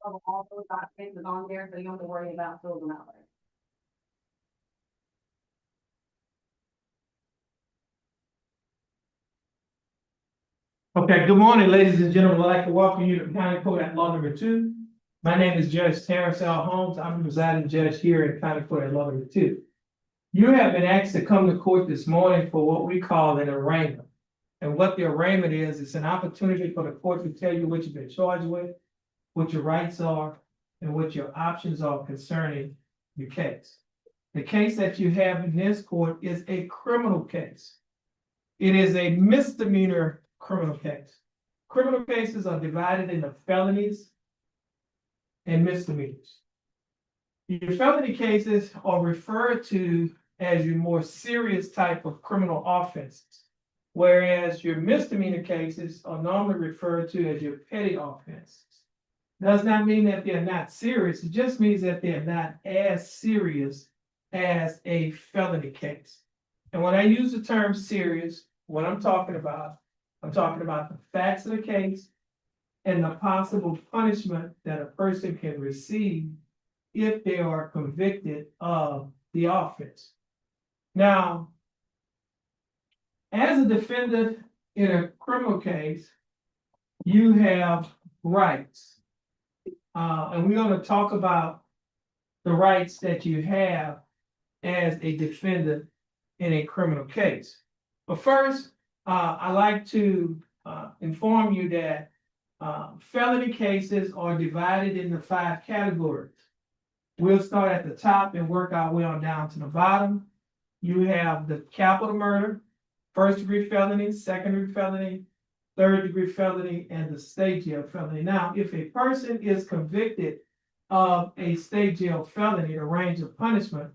of all those documents is on there, so you don't have to worry about filling them out. Okay, good morning, ladies and gentlemen. I'd like to welcome you to County Court at Law Number 2. My name is Judge Terrence Holmes. I'm the presiding judge here at County Court at Law Number 2. You have been asked to come to court this morning for what we call an arraignment. And what the arraignment is, it's an opportunity for the court to tell you what you've been charged with, what your rights are, and what your options are concerning your case. The case that you have in this court is a criminal case. It is a misdemeanor criminal case. Criminal cases are divided into felonies and misdemeanors. Your felony cases are referred to as your more serious type of criminal offenses, whereas your misdemeanor cases are normally referred to as your petty offenses. Does not mean that they're not serious, it just means that they're not as serious as a felony case. And when I use the term serious, what I'm talking about the facts of the case and the possible punishment that a person can receive if they are convicted of the offense. Now, as a defendant in a criminal case, you have rights. And we're going to talk about the rights that you have as a defendant in a criminal case. But first, I'd like to inform you that felony cases are divided into 5 categories. We'll start at the top and work our way on down to the bottom. You have the capital murder, first-degree felony, second-degree felony, third-degree felony, and the state jail felony. Now, if a person is convicted of a state jail felony, the range of punishment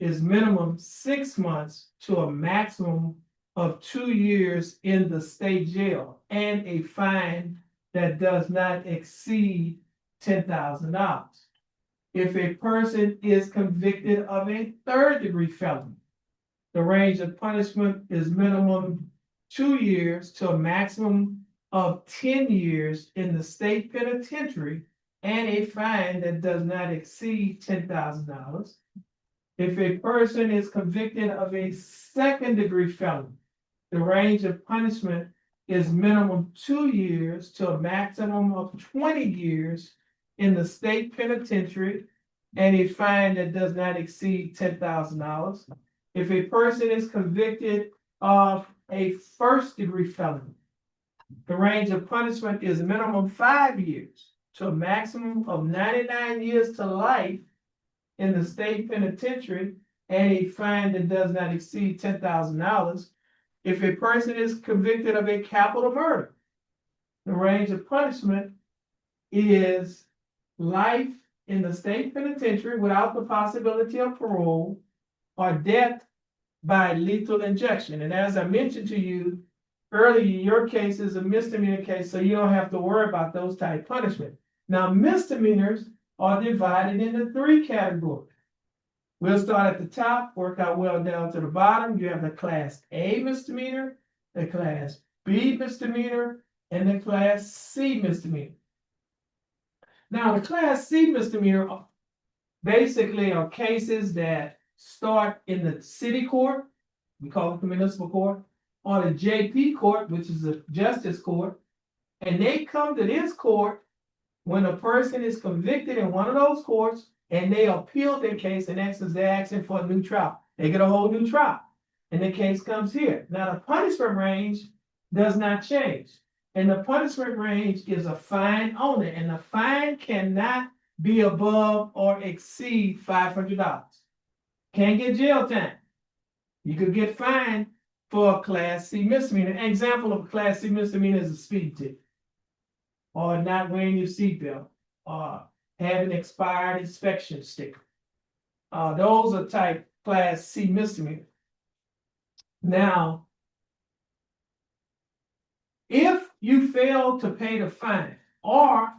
is minimum 6 months to a maximum of 2 years in the state jail and a fine that does not exceed $10,000. If a person is convicted of a third-degree felony, the range of punishment is minimum 2 years to a maximum of 10 years in the state penitentiary and a fine that does not exceed $10,000. If a person is convicted of a second-degree felony, the range of punishment is minimum 2 years to a maximum of 20 years in the state penitentiary and a fine that does not exceed $10,000. If a person is convicted of a first-degree felony, the range of punishment is minimum 5 years to a maximum of 99 years to life in the state penitentiary and a fine that does not exceed $10,000. If a person is convicted of a capital murder, the range of punishment is life in the state penitentiary without the possibility of parole or death by lethal injection. And as I mentioned to you earlier, your case is a misdemeanor case, so you don't have to worry about those type of punishment. Now, misdemeanors are divided into 3 categories. We'll start at the top, work our way down to the bottom. You have the Class A misdemeanor, the Class B misdemeanor, and the Class C misdemeanor. Now, the Class C misdemeanor basically are cases that start in the city court, we call it the municipal court, or the JP court, which is the justice court, and they come to this court when a person is convicted in one of those courts and they appeal their case, and essence they're asking for a new trial. They get a whole new trial, and the case comes here. Now, the punishment range does not change, and the punishment range is a fine only, and the fine cannot be above or exceed $500. Can't get jail time. You could get fined for a Class C misdemeanor. An example of a Class C misdemeanor is a speed ticket, or not wearing your seatbelt, or having expired inspection sticker. Those are type Class C misdemeanor. Now, if you fail to pay the fine, or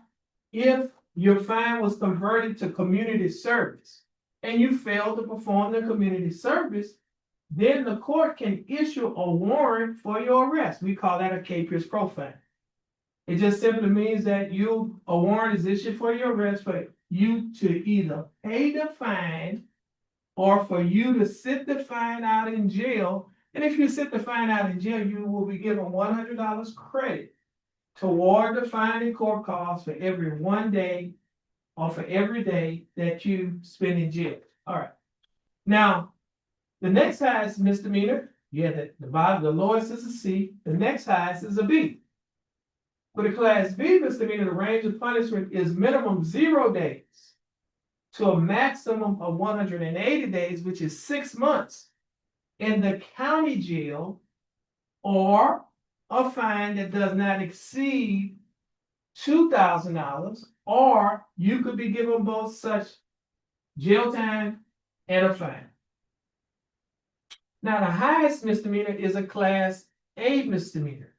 if your fine was converted to community service and you fail to perform the community service, then the court can issue a warrant for your arrest. We call that a capious pro fine. It just simply means that a warrant is issued for your arrest for you to either pay the fine or for you to sit the fine out in jail. And if you sit the fine out in jail, you will be given $100 credit toward the fine and court costs for every 1 day or for every day that you spend in jail. All right. Now, the next highest misdemeanor, the lowest is a C, the next highest is a B. For the class B misdemeanor, the range of punishment is minimum 0 days to a maximum of 180 days, which is 6 months in the county jail, or a fine that does not exceed $2,000, or you could be given both such jail time and a fine. Now, the highest misdemeanor is a class A misdemeanor.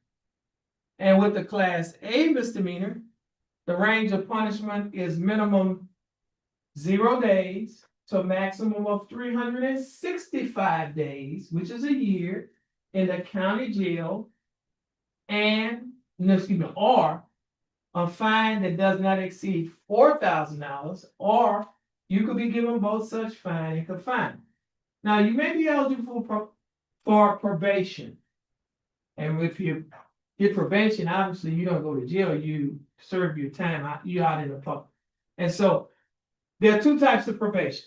And with the class A misdemeanor, the range of punishment is minimum 0 days to a maximum of 365 days, which is a year, in the county jail, or a fine that does not exceed $4,000, or you could be given both such fine and confinement. Now, you may be eligible for probation. And if you get probation, obviously you don't go to jail, you serve your time out, you're out in the public. And so there are 2 types of probation.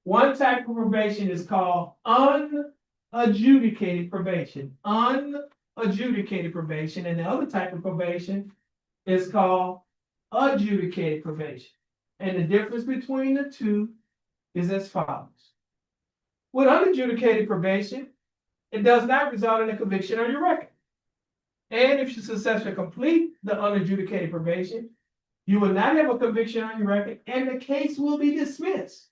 One type of probation is called unadjudicated probation. Unadjudicated probation. And the other type of probation is called adjudicated probation. And the difference between the two is as follows. With unadjudicated probation, it does not result in a conviction on your record. And if you successfully complete the unadjudicated probation, you will not have a conviction on your record, and the case will be dismissed.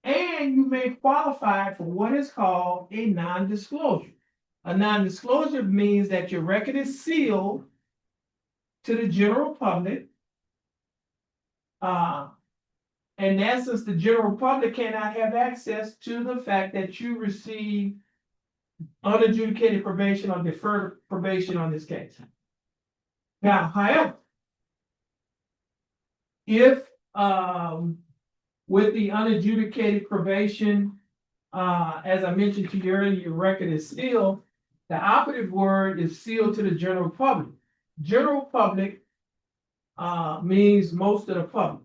And you may qualify for what is called a non-disclosure. A non-disclosure means that your record is sealed to the general public. In essence, the general public cannot have access to the fact that you received unadjudicated probation or deferred probation on this case. Now, however, if with the unadjudicated probation, as I mentioned to you earlier, your record is sealed, the operative word is sealed to the general public. General public means most of the public.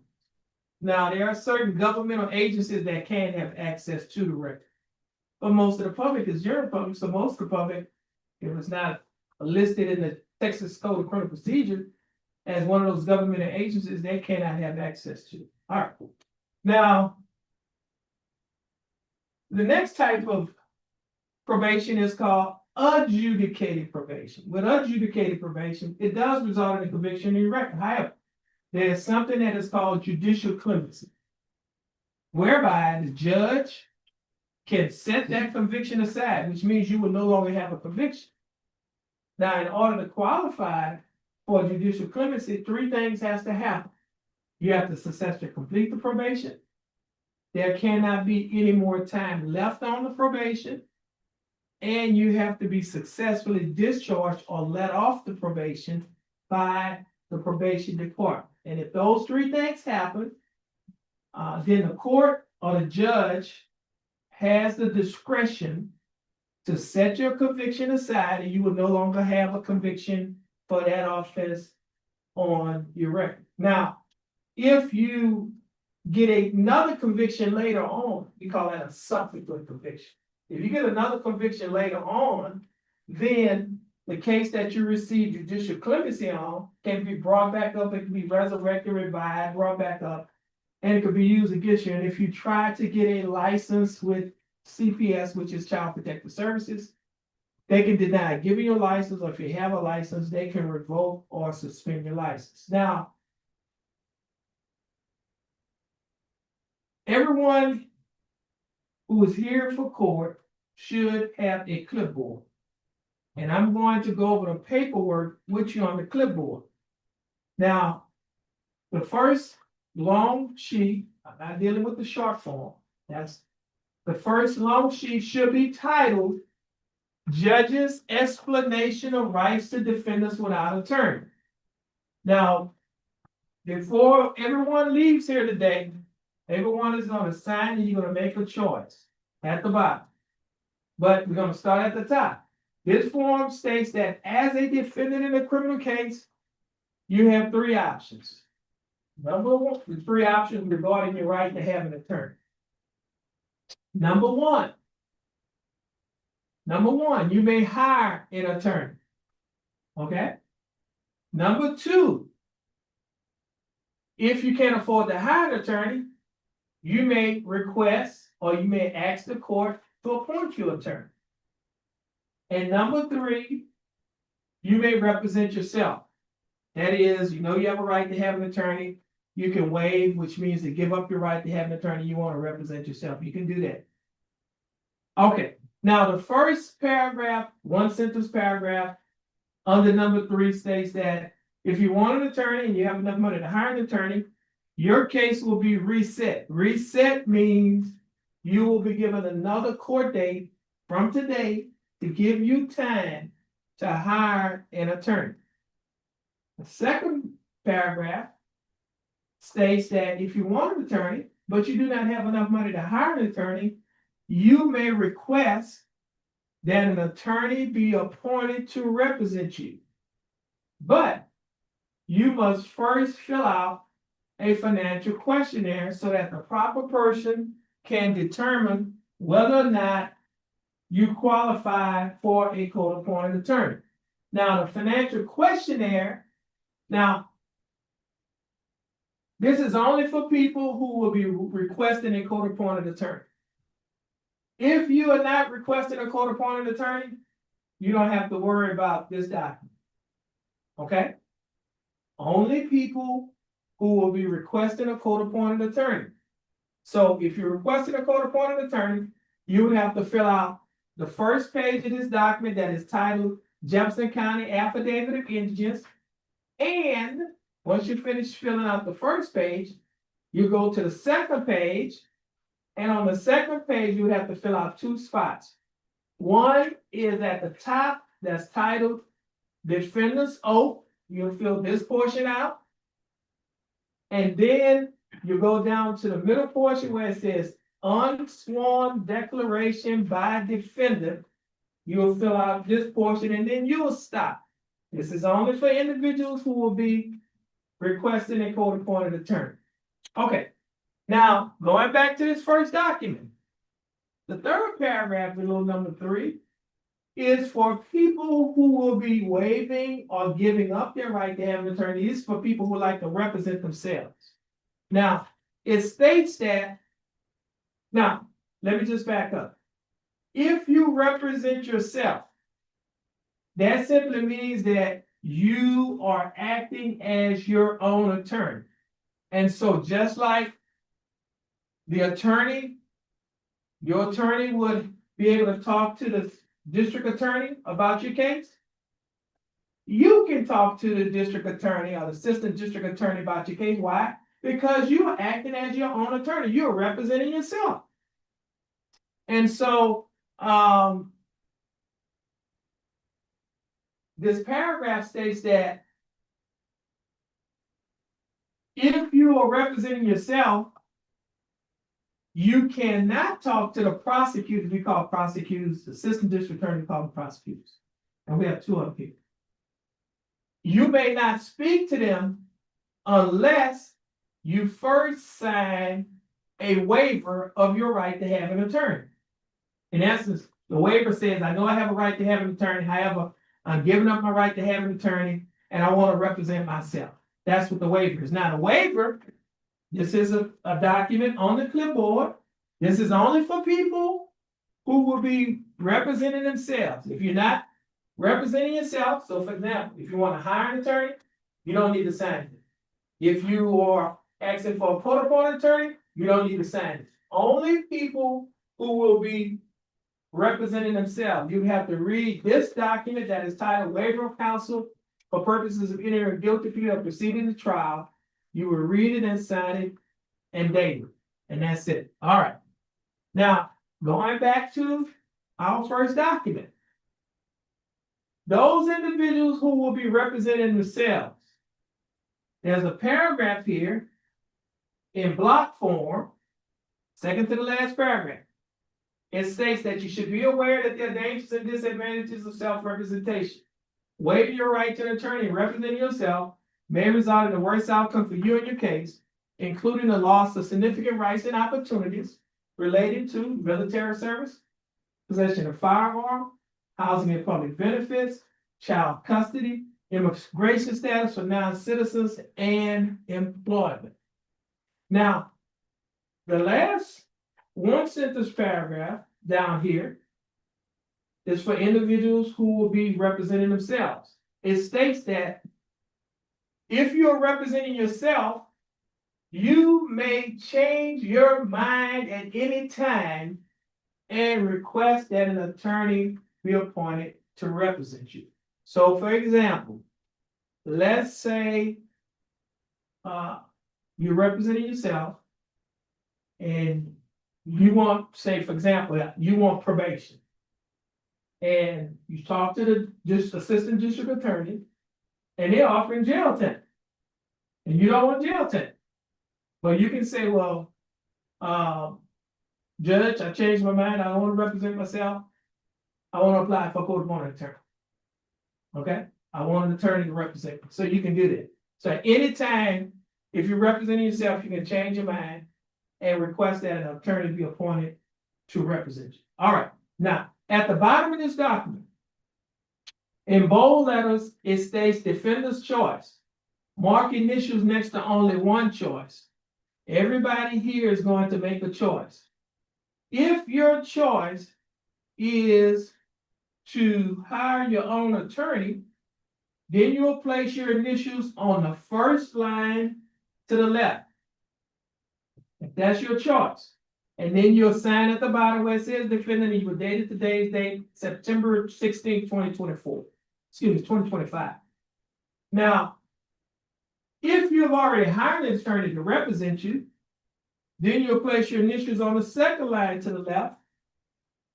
Now, there are certain governmental agencies that can have access to the record, but most of the public is general public. So most of the public, if it's not listed in the Texas Code of Criminal Procedure as one of those governmental agencies, they cannot have access to it. All right. Now, the next type of probation is called adjudicated probation. With adjudicated probation, it does result in a conviction in your record. However, there's something that is called judicial clemency, whereby the judge can set that conviction aside, which means you will no longer have a conviction. Now, in order to qualify for judicial clemency, 3 things has to happen. You have to successfully complete the probation. There cannot be any more time left on the probation. And you have to be successfully discharged or let off the probation by the probation department. And if those 3 things happen, then the court or the judge has the discretion to set your conviction aside, and you will no longer have a conviction for that offense on your record. Now, if you get another conviction later on, we call that a subsequent conviction. If you get another conviction later on, then the case that you received judicial clemency on can be brought back up. It can be resurrected, revived, brought back up, and it could be used against you. And if you try to get a license with CPS, which is Child Protective Services, they can deny giving you a license, or if you have a license, they can revoke or suspend your license. Now, everyone who is here for court should have a clipboard. And I'm going to go over the paperwork with you on the clipboard. Now, the first long sheet, I'm not dealing with the short form. That's the first long sheet should be titled judge's explanation of rights to defendants without attorney. Now, before everyone leaves here today, everyone is going to sign and you're going to make a choice at the bottom. But we're going to start at the top. This form states that as a defendant in a criminal case, you have three options. Number one, the three options regarding your right to have an attorney. Number one, you may hire an attorney. Okay? Number two, if you can't afford to hire an attorney, you may request or you may ask the court to appoint you an attorney. And number three, you may represent yourself. That is, you know you have a right to have an attorney. You can waive, which means to give up your right to have an attorney. You want to represent yourself. You can do that. Okay. Now, the first paragraph, one sentence paragraph, under number 3 states that if you want an attorney and you have enough money to hire an attorney, your case will be reset. Reset means you will be given another court date from today to give you time to hire an attorney. The second paragraph states that if you want an attorney, but you do not have enough money to hire an attorney, you may request that an attorney be appointed to represent you. But you must first fill out a financial questionnaire so that the proper person can determine whether or not you qualify for a court-appointed attorney. Now, the financial questionnaire, this is only for people who will be requesting a court-appointed attorney. If you are not requesting a court-appointed attorney, you don't have to worry about this document. Okay? Only people who will be requesting a court-appointed attorney. So if you're requesting a court-appointed attorney, you would have to fill out the first page of this document that is titled Jefferson County Affidavit of Indigence. And once you finish filling out the first page, you go to the second page. And on the second page, you would have to fill out 2 spots. One is at the top that's titled Defendant's Oath. You'll fill this portion out. And then you go down to the middle portion where it says Unsworn Declaration by Defendant. You'll fill out this portion and then you'll stop. This is only for individuals who will be requesting a court-appointed attorney. Okay. Now, going back to this first document, the third paragraph below number 3 is for people who will be waiving or giving up their right to have an attorney. This is for people who like to represent themselves. Now, it states that, now, let me just back up. If you represent yourself, that simply means that you are acting as your own attorney. And so just like the attorney, your attorney would be able to talk to the district attorney about your case. You can talk to the district attorney or the assistant district attorney about your case. Why? Because you are acting as your own attorney. You're representing yourself. And so this paragraph states that if you are representing yourself, you cannot talk to the prosecutors. We call prosecutors, assistant district attorney call them prosecutors. And we have 2 of them here. You may not speak to them unless you first sign a waiver of your right to have an attorney. In essence, the waiver says, I know I have a right to have an attorney. However, I'm giving up my right to have an attorney and I want to represent myself. That's what the waiver is. Now, the waiver, this is a document on the clipboard. This is only for people who will be representing themselves. If you're not representing yourself, so for example, if you want to hire an attorney, you don't need to sign it. If you are asking for a court-appointed attorney, you don't need to sign it. Only people who will be representing themselves. You have to read this document that is titled Waiver of Counsel for purposes of entering a guilty plea or proceeding to trial. You will read it and sign it and date it. And that's it. All right. Now, going back to our first document. those individuals who will be representing themselves, there's a paragraph here in block form, second to the last paragraph. It states that you should be aware that there are dangers and disadvantages of self-representation. Waiving your right to an attorney representing yourself may result in the worst outcome for you and your case, including the loss of significant rights and opportunities related to military service, possession of firearm, housing and public benefits, child custody, immigration status for non-citizens, and employment. Now, the last one sentence paragraph down here is for individuals who will be representing themselves. It states that if you're representing yourself, you may change your mind at any time and request that an attorney be appointed to represent you. So, for example, let's say you're representing yourself and you want, say, for example, you want probation. And you talk to the assistant district attorney and they're offering jail time. And you don't want jail time. But you can say, well, Judge, I changed my mind. I don't want to represent myself. I want to apply for court-appointed attorney. Okay? I want an attorney to represent me. So you can do that. So at any time, if you're representing yourself, you can change your mind and request that an attorney be appointed to represent you. All right. Now, at the bottom of this document, in bold letters, it states defender's choice. Mark initials next to only one choice. Everybody here is going to make a choice. If your choice is to hire your own attorney, then you'll place your initials on the first line to the left. If that's your choice. And then you'll sign at the bottom where it says defendant, and you will date it today's date, September 16, 2024. Excuse me, 2025. Now, if you've already hired an attorney to represent you, then you'll place your initials on the second line to the left,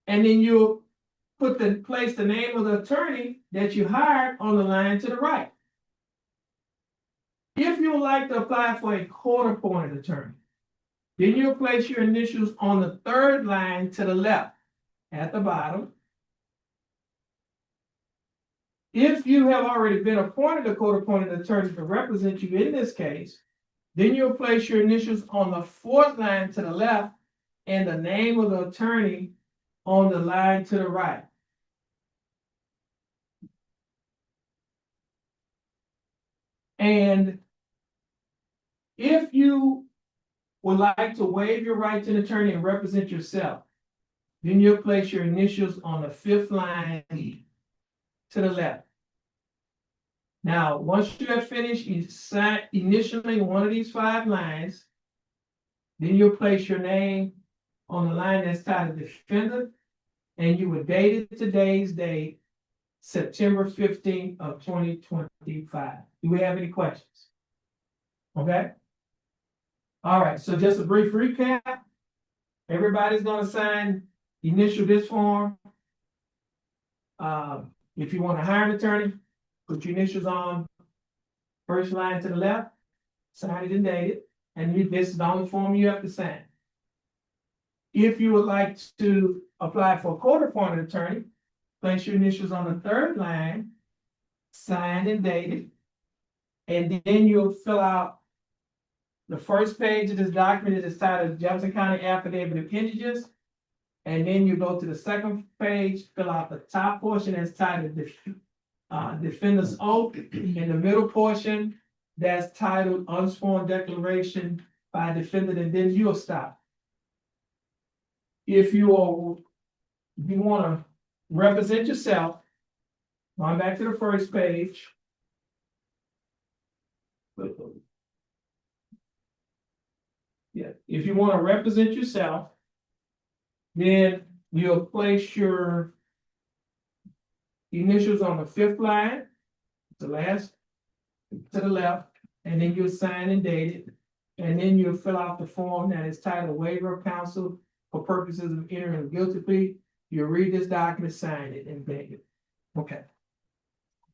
and then you'll place the name of the attorney that you hired on the line to the right. If you would like to apply for a court-appointed attorney, then you'll place your initials on the third line to the left at the bottom. If you have already been appointed a court-appointed attorney to represent you in this case, then you'll place your initials on the fourth line to the left and the name of the attorney on the line to the right. And if you would like to waive your right to an attorney and represent yourself, then you'll place your initials on the fifth line to the left. Now, once you have finished initialing one of these 5 lines, then you'll place your name on the line that's titled defendant, and you will date it today's date, September 15th of 2025. Do we have any questions? Okay. All right, so just a brief recap. Everybody's going to sign, initial this form. If you want to hire an attorney, put your initials on first line to the left, sign it and date it, and this is the only form you have to sign. If you would like to apply for a court-appointed attorney, place your initials on the third line, sign and date it, and then you'll fill out the first page of this document is titled Jefferson County Affidavit of Appendages. And then you go to the second page, fill out the top portion that's titled Defendant's Oath. In the middle portion, that's titled Unsworn Declaration by Defendant, and then you'll stop. If you want to represent yourself, going back to the first page. Yeah, if you want to represent yourself, then you'll place your initials on the fifth line, the last to the left, and then you'll sign and date it, and then you'll fill out the form that is titled Waiver of Counsel for purposes of entering a guilty plea. You'll read this document, sign it, and date it. Okay.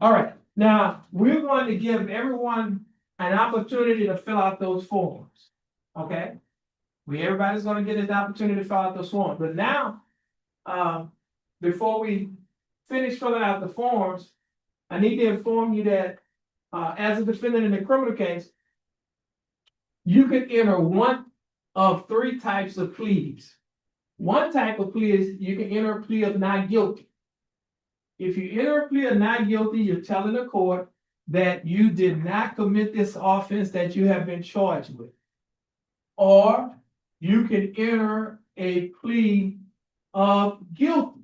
All right, now, we're going to give everyone an opportunity to fill out those forms, okay? Everybody's gonna get an opportunity to fill out those forms, but now, before we finish filling out the forms, I need to inform you that, as a defendant in a criminal case, you can enter one of three types of pleas. One type of plea is you can enter a plea of not guilty. If you enter a plea of not guilty, you're telling the court that you did not commit this offense that you have been charged with. Or you can enter a plea of guilty.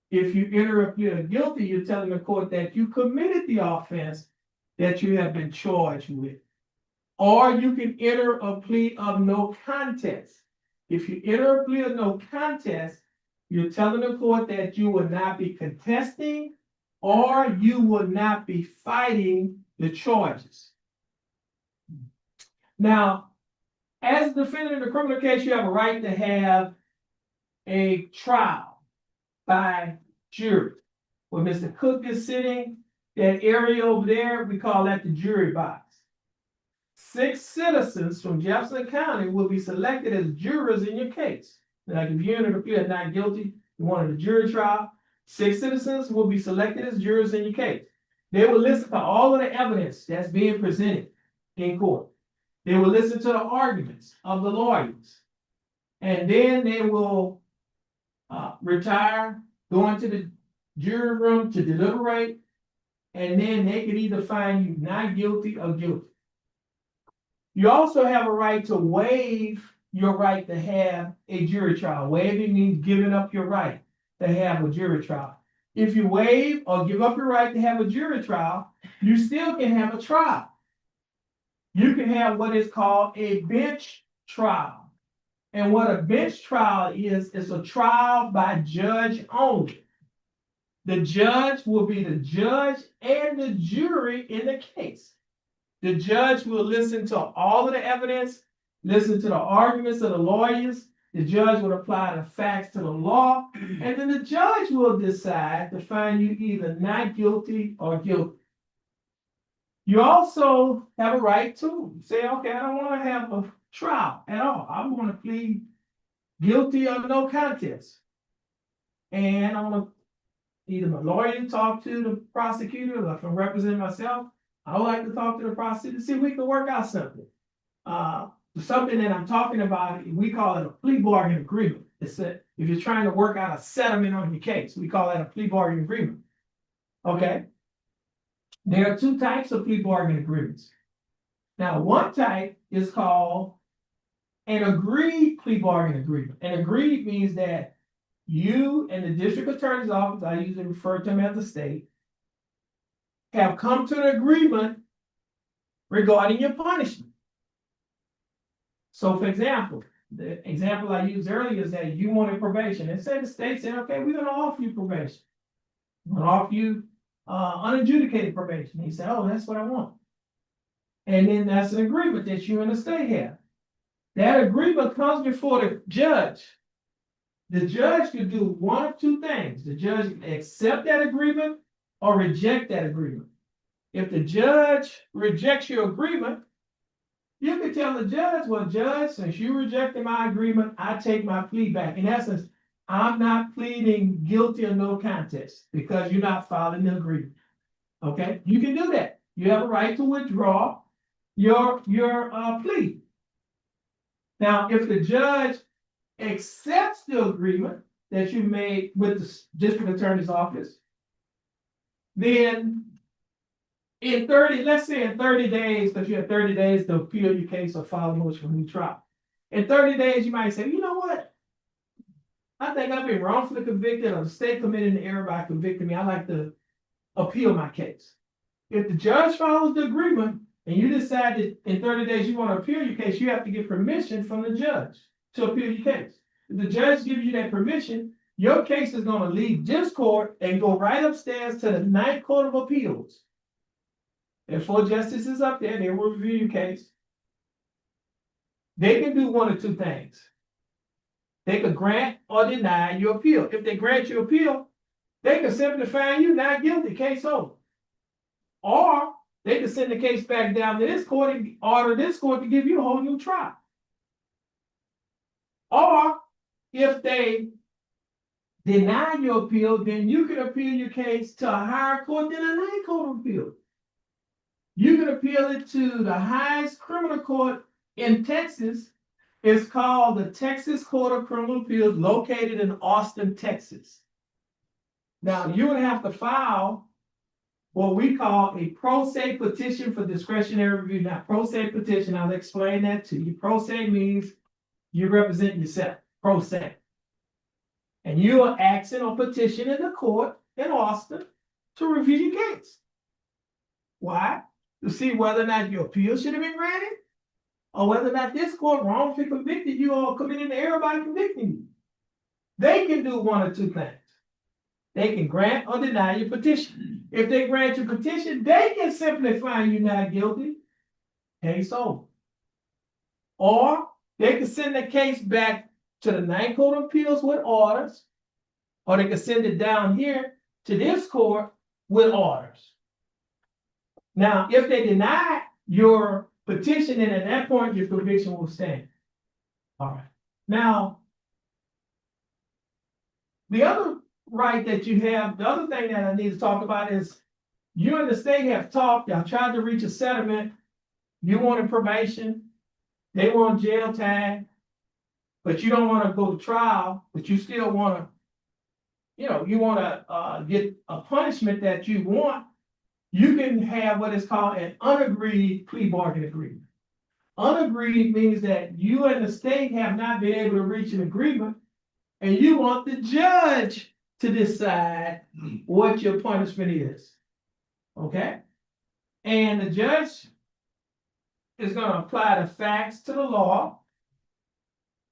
If you enter a plea of guilty, you're telling the court that you committed the offense that you have been charged with. Or you can enter a plea of no contest. If you enter a plea of no contest, you're telling the court that you will not be contesting or you will not be fighting the charges. Now, as a defendant in a criminal case, you have a right to have a trial by jury. Where Mr. Cook is sitting, that area over there, we call that the jury box. 6 citizens from Jefferson County will be selected as jurors in your case. Like if you entered a plea of not guilty, you wanted a jury trial, 6 citizens will be selected as jurors in your case. They will listen to all of the evidence that's being presented in court. They will listen to the arguments of the lawyers. And then they will retire, go into the jury room to deliberate, and then they can either find you not guilty or guilty. You also have a right to waive your right to have a jury trial. Waiving means giving up your right to have a jury trial. If you waive or give up your right to have a jury trial, you still can have a trial. You can have what is called a bench trial. And what a bench trial is a trial by judge only. The judge will be the judge and the jury in the case. The judge will listen to all of the evidence, listen to the arguments of the lawyers. The judge will apply the facts to the law, and then the judge will decide to find you either not guilty or guilty. You also have a right to say, okay, I don't want to have a trial at all. I want to plead guilty or no contest. And I want to either my lawyer talk to the prosecutor, or if I'm representing myself, I would like to talk to the prosecutor to see if we can work out something. Something that I'm talking about, we call it a plea bargain agreement. It's that if you're trying to work out a settlement on your case, we call that a plea bargain agreement. Okay? There are 2 types of plea bargain agreements. Now, one type is called an agreed plea bargain agreement. An agreed means that you and the district attorney's office, I usually refer to them as the state, have come to an agreement regarding your punishment. So, for example, the example I used earlier is that you wanted probation. And say the state said, okay, we're going to offer you probation. We're going to offer you unadjudicated probation. And you say, oh, that's what I want. And then that's an agreement that you and the state have. That agreement comes before the judge. The judge could do one of 2 things. The judge can accept that agreement or reject that agreement. If the judge rejects your agreement, you can tell the judge, well, judge, since you rejected my agreement, I take my plea back. In essence, I'm not pleading guilty or no contest because you're not following the agreement. Okay? You can do that. You have a right to withdraw your plea. Now, if the judge accepts the agreement that you made with the district attorney's office, then let's say in 30 days, because you have 30 days to appeal your case or file a motion for new trial. In 30 days, you might say, you know what? I think I've been wrongfully convicted, or the state committed an error by convicting me. I'd like to appeal my case. If the judge follows the agreement and you decide that in 30 days you want to appeal your case, you have to get permission from the judge to appeal your case. If the judge gives you that permission, your case is going to leave this court and go right upstairs to the 9th Court of Appeals. There are 4 justices up there, they will review your case. They can do one of 2 things. They could grant or deny your appeal. If they grant your appeal, they can simply find you not guilty, case over. Or they could send the case back down to this court and order this court to give you a whole new trial. Or if they deny your appeal, then you can appeal your case to a higher court than a Ninth Court of Appeal. You can appeal it to the highest criminal court in Texas. It's called the Texas Court of Criminal Appeals, located in Austin, Texas. Now, you would have to file what we call a pro se petition for discretionary review. Now, pro se petition, I'll explain that to you. Pro se means you represent yourself, pro se. And you are asking or petitioning the court in Austin to review your case. Why? To see whether or not your appeal should have been granted, or whether or not this court wrongfully convicted you or committed an error by convicting you. They can do one or two things. They can grant or deny your petition. If they grant your petition, they can simply find you not guilty, case over. Or they can send the case back to the Ninth Court of Appeals with orders, or they can send it down here to this court with orders. Now, if they deny your petition, then at that point, your conviction will stand. All right. Now, the other right that you have, the other thing that I need to talk about is you and the state have talked, y'all tried to reach a settlement. You wanted probation, they want jail time, but you don't want to go to trial, but you still want to, you want to get a punishment that you want. You can have what is called an unagreed plea bargain agreement. Unagreed means that you and the state have not been able to reach an agreement, and you want the judge to decide what your punishment is. Okay? And the judge is going to apply the facts to the law,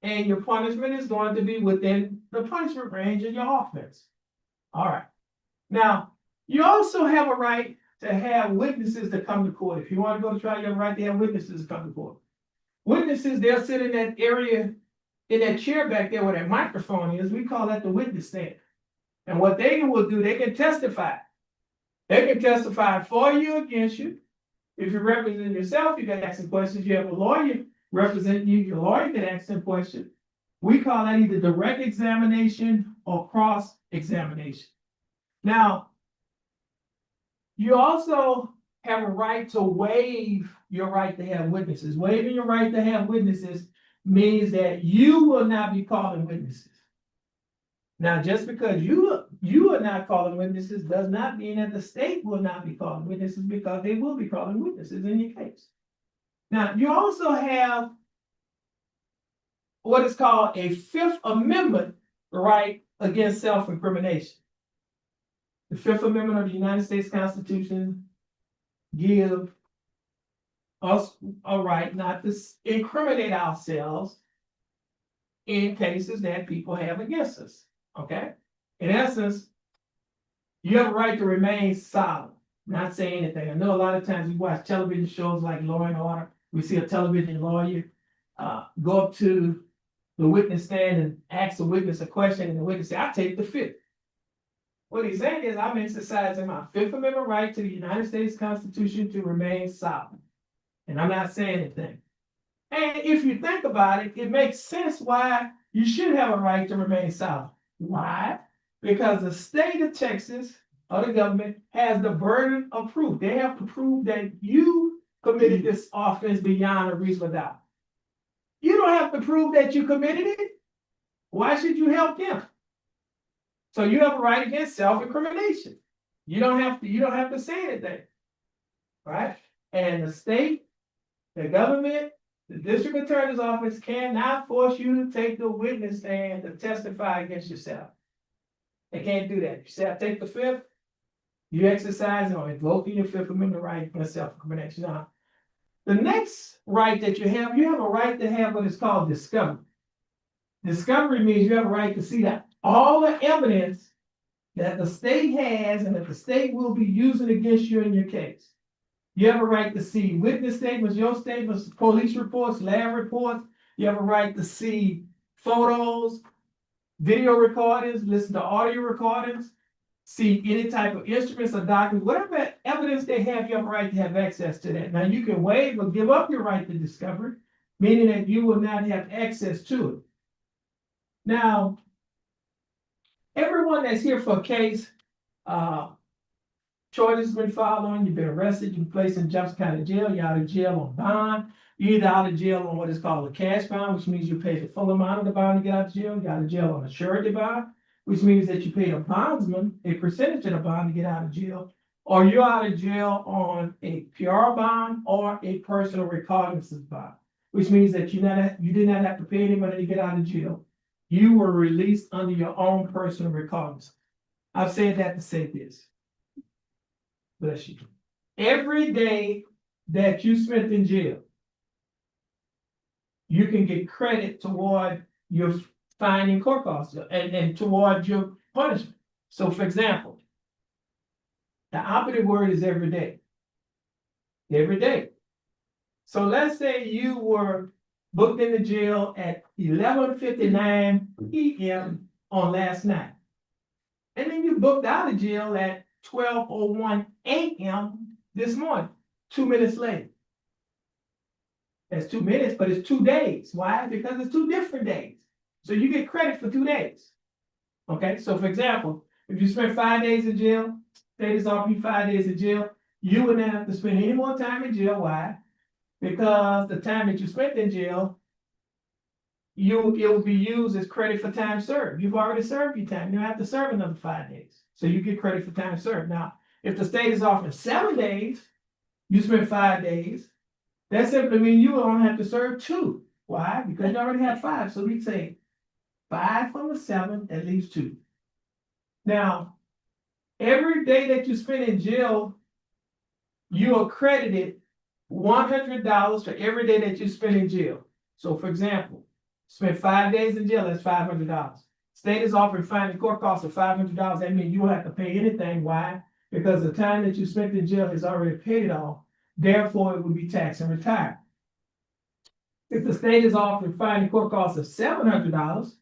and your punishment is going to be within the punishment range of your offense. All right. Now, you also have a right to have witnesses to come to court. If you want to go to trial, you have a right to have witnesses to come to court. Witnesses, they'll sit in that area, in that chair back there where that microphone is. We call that the witness stand. And what they will do, they can testify. They can testify for you, against you. If you represent yourself, you can ask some questions. You have a lawyer representing you, your lawyer can ask some questions. We call that either direct examination or cross-examination. Now, you also have a right to waive your right to have witnesses. Waiving your right to have witnesses means that you will not be calling witnesses. Now, just because you are not calling witnesses does not mean that the state will not be calling witnesses, because they will be calling witnesses in your case. Now, you also have what is called a Fifth Amendment right against self-incrimination. The Fifth Amendment of the United States Constitution gives us a right not to incriminate ourselves in cases that people have against us. Okay? In essence, you have a right to remain silent, not say anything. I know a lot of times we watch television shows like Law and Order. We see a television lawyer go up to the witness stand and ask the witness a question, and the witness say, "I take the fifth." What he's saying is, I'm exercising my Fifth Amendment right to the United States Constitution to remain silent. And I'm not saying anything. And if you think about it, it makes sense why you should have a right to remain silent. Why? Because the state of Texas, or the government, has the burden of proof. They have to prove that you committed this offense beyond a reasonable doubt. You don't have to prove that you committed it. Why should you help them? So you have a right against self-incrimination. You don't have to say anything. Right? And the state, the government, the district attorney's office cannot force you to take the witness stand to testify against yourself. They can't do that. You say, "I take the fifth," you exercise or invoking your Fifth Amendment right against self-incrimination. Now, the next right that you have a right to have what is called discovery. Discovery means you have a right to see that all the evidence that the state has and that the state will be using against you in your case. You have a right to see witness statements, your statements, police reports, lab reports. You have a right to see photos, video recordings, listen to audio recordings. see any type of instruments or documents, whatever evidence they have, you have a right to have access to that. Now, you can waive or give up your right to discovery, meaning that you will not have access to it. Now, everyone that's here for a case, charges has been filed on, you've been arrested, you've been placed in Jefferson County Jail, you're out of jail on bond. You're either out of jail on what is called a cash bond, which means you pay the full amount of the bond to get out of jail. You're out of jail on a surety bond, which means that you pay a bondsman a percentage of the bond to get out of jail. Or you're out of jail on a PR bond or a personal recognizance bond, which means that you did not have to pay any money to get out of jail. You were released under your own personal recognizance. I've said that to say this. Bless you. Every day that you spent in jail, you can get credit toward your fine and court costs and toward your punishment. So, for example, the operative word is every day. Every day. So let's say you were booked into jail at 11:59 p.m. on last night. And then you booked out of jail at 12:01 a.m. this morning, 2 minutes later. That's 2 minutes, but it's 2 days. Why? Because it's 2 different days. So you get credit for 2 days. Okay, so for example, if you spend 5 days in jail, state is offering you 5 days in jail, you would not have to spend any more time in jail. Why? Because the time that you spent in jail, it will be used as credit for time served. You've already served your time. You don't have to serve another 5 days. So you get credit for time served. Now, if the state is offering 7 days, you spend 5 days, that simply means you only have to serve 2. Why? Because you already have 5. So we say 5 from the 7, that leaves 2. Now, every day that you spend in jail, you are credited $100 for every day that you spend in jail. So, for example, spend 5 days in jail, that's $500. State is offering fine and court costs of $500. That means you don't have to pay anything. Why? Because the time that you spent in jail is already paid it off. Therefore, it would be taxed and retired. If the state is offering fine and court costs of $700,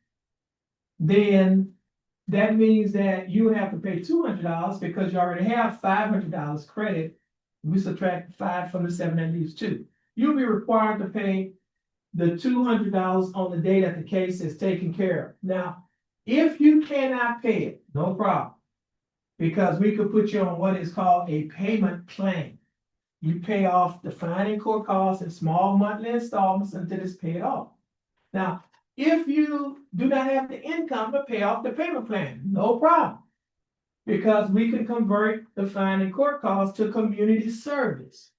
then that means that you would have to pay $200 because you already have $500 credit. We subtract 5 from the 7, that leaves 2. You'll be required to pay the $200 on the day that the case is taken care of. Now, if you cannot pay it, no problem, because we could put you on what is called a payment plan. You pay off the fine and court costs in small monthly installments until it's paid off. Now, if you do not have the income to pay off the payment plan, no problem, because we can convert the fine and court costs to community service.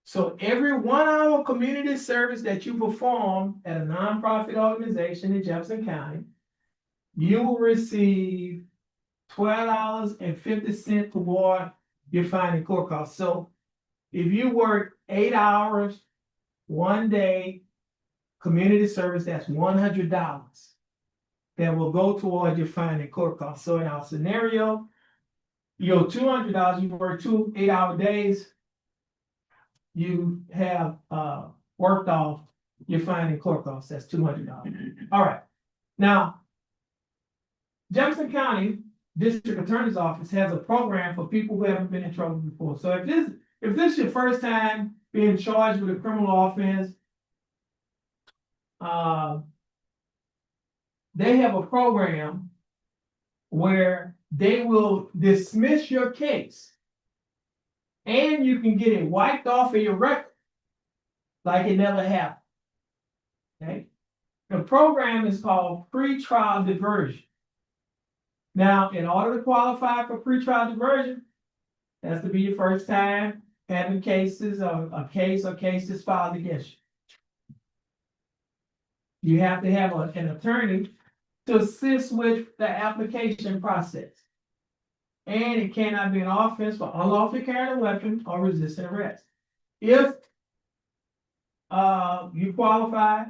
So every 1 hour community service that you perform at a nonprofit organization in Jefferson County, you will receive $12.50 toward your fine and court costs. So if you work 8 hours, 1 day, community service, that's $100 that will go toward your fine and court costs. So in our scenario, your $200, you work 2 8-hour days, you have worked off your fine and court costs. That's $200. All right. Now, Jefferson County District Attorney's Office has a program for people who haven't been in trouble before. So if this is your first time being charged with a criminal offense, they have a program where they will dismiss your case and you can get it wiped off of your record like it never happened. Okay? The program is called pretrial diversion. Now, in order to qualify for pretrial diversion, it has to be your first time having cases or a case or cases filed against you. You have to have an attorney to assist with the application process. And it cannot be an offense for unlawfully carrying a weapon or resisting arrest. If you qualify,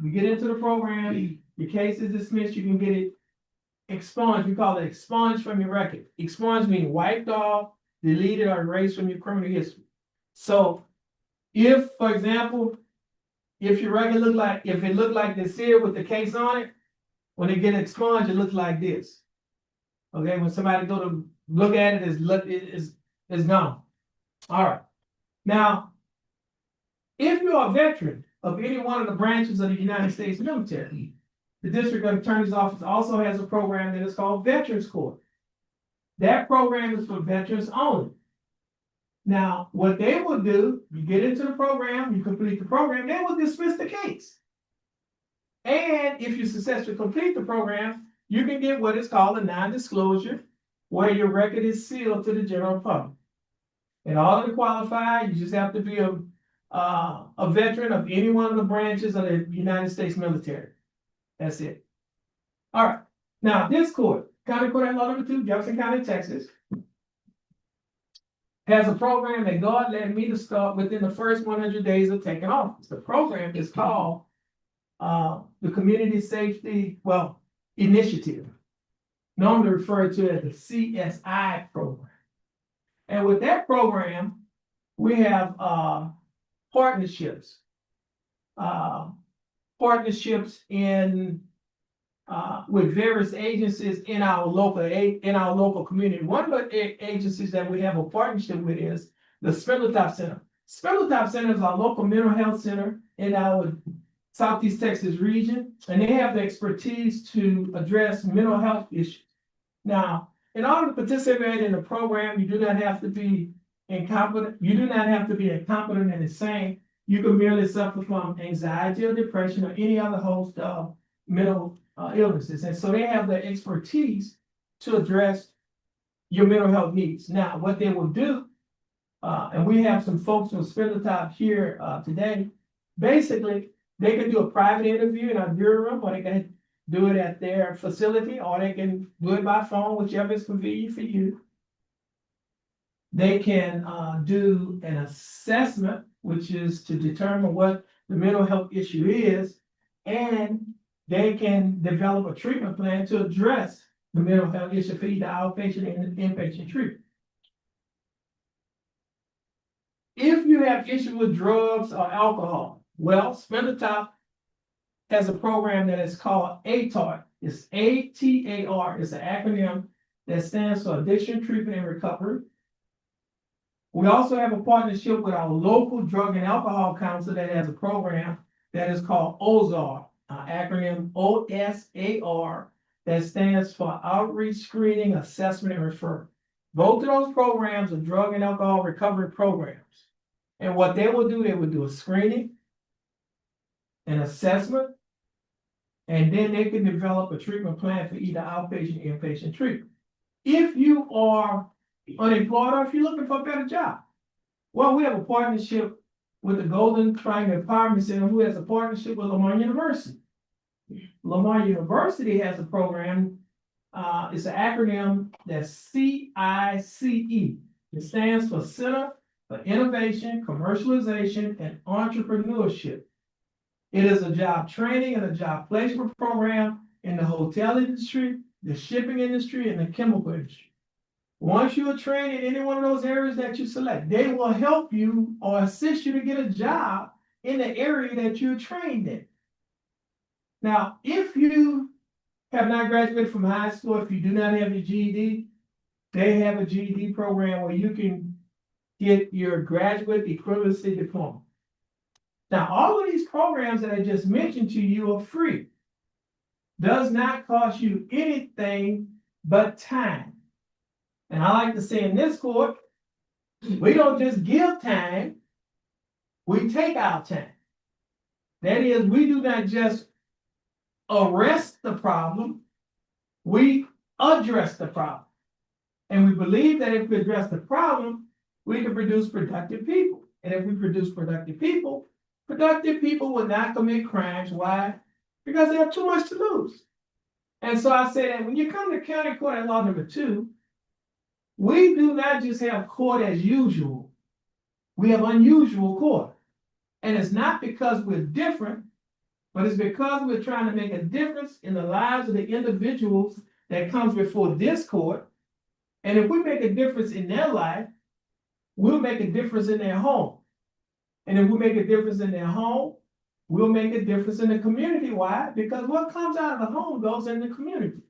you get into the program, your case is dismissed, you can get it expunged. We call it expunged from your record. Expunged means wiped off, deleted, or erased from your criminal history. So if, for example, if your record if it looked like this here with the case on it, when it gets expunged, it looks like this. Okay, when somebody go to look at it as is gone. All right. Now, if you're a veteran of any one of the branches of the United States military, the district attorney's office also has a program that is called Veterans Court. That program is for veterans only. Now, what they will do, you get into the program, you complete the program, they will dismiss the case. And if you successfully complete the program, you can get what is called a non-disclosure, where your record is sealed to the general public. In order to qualify, you just have to be a veteran of any one of the branches of the United States military. That's it. All right. Now, this court, County Court at Law Number 2, Jefferson County, Texas, has a program that God led me to start within the first 100 days of taking office. The program is called the Community Safety, Initiative, normally referred to as the CSI program. And with that program, we have partnerships in with various agencies in our local community. One of the agencies that we have a partnership with is the Spindletop Center. Spindletop Center is our local mental health center in our Southeast Texas region, and they have the expertise to address mental health issues. Now, in order to participate in the program, you do not have to be incompetent. You do not have to be incompetent and insane. You can merely suffer from anxiety or depression or any other host of mental illnesses. And so they have the expertise to address your mental health needs. Now, what they will do, and we have some folks from Spindletop here today, basically, they can do a private interview in our bureau room, or they can do it at their facility, or they can do it by phone, whichever is convenient for you. They can do an assessment, which is to determine what the mental health issue is, and they can develop a treatment plan to address the mental health issue for either outpatient and inpatient treatment. If you have issues with drugs or alcohol, Spindletop has a program that is called ATAR. It's ATAR. It's an acronym that stands for Addiction Treatment and Recovery. We also have a partnership with our local drug and alcohol council that has a program that is called OSAR, acronym OSAR, that stands for Outreach, Screening, Assessment, and Referral. Both of those programs are drug and alcohol recovery programs. And what they will do a screening, an assessment, and then they can develop a treatment plan for either outpatient or inpatient treatment. If you are unemployed or if you're looking for a better job, we have a partnership with the Golden Triangle Empowerment Center, who has a partnership with Lamar University. Lamar University has a program, it's an acronym that's CICE. It stands for Center for Innovation, Commercialization, and Entrepreneurship. It is a job training and a job placement program in the hotel industry, the shipping industry, and the chemical industry. Once you are trained in any one of those areas that you select, they will help you or assist you to get a job in the area that you're trained in. Now, if you have not graduated from high school, if you do not have your GED, they have a GED program where you can get your graduate equivalency diploma. Now, all of these programs that I just mentioned to you are free. Does not cost you anything but time. And I like to say in this court, we don't just give time, we take our time. That is, we do not just arrest the problem, we address the problem. And we believe that if we address the problem, we can produce productive people. And if we produce productive people will not commit crimes. Why? Because they have too much to lose. And so I say that when you come to County Court at Law Number 2, we do not just have court as usual. We have unusual court. And it's not because we're different, but it's because we're trying to make a difference in the lives of the individuals that comes before this court. And if we make a difference in their life, we'll make a difference in their home. And if we make a difference in their home, we'll make a difference in the community. Why? Because what comes out of the home goes in the community.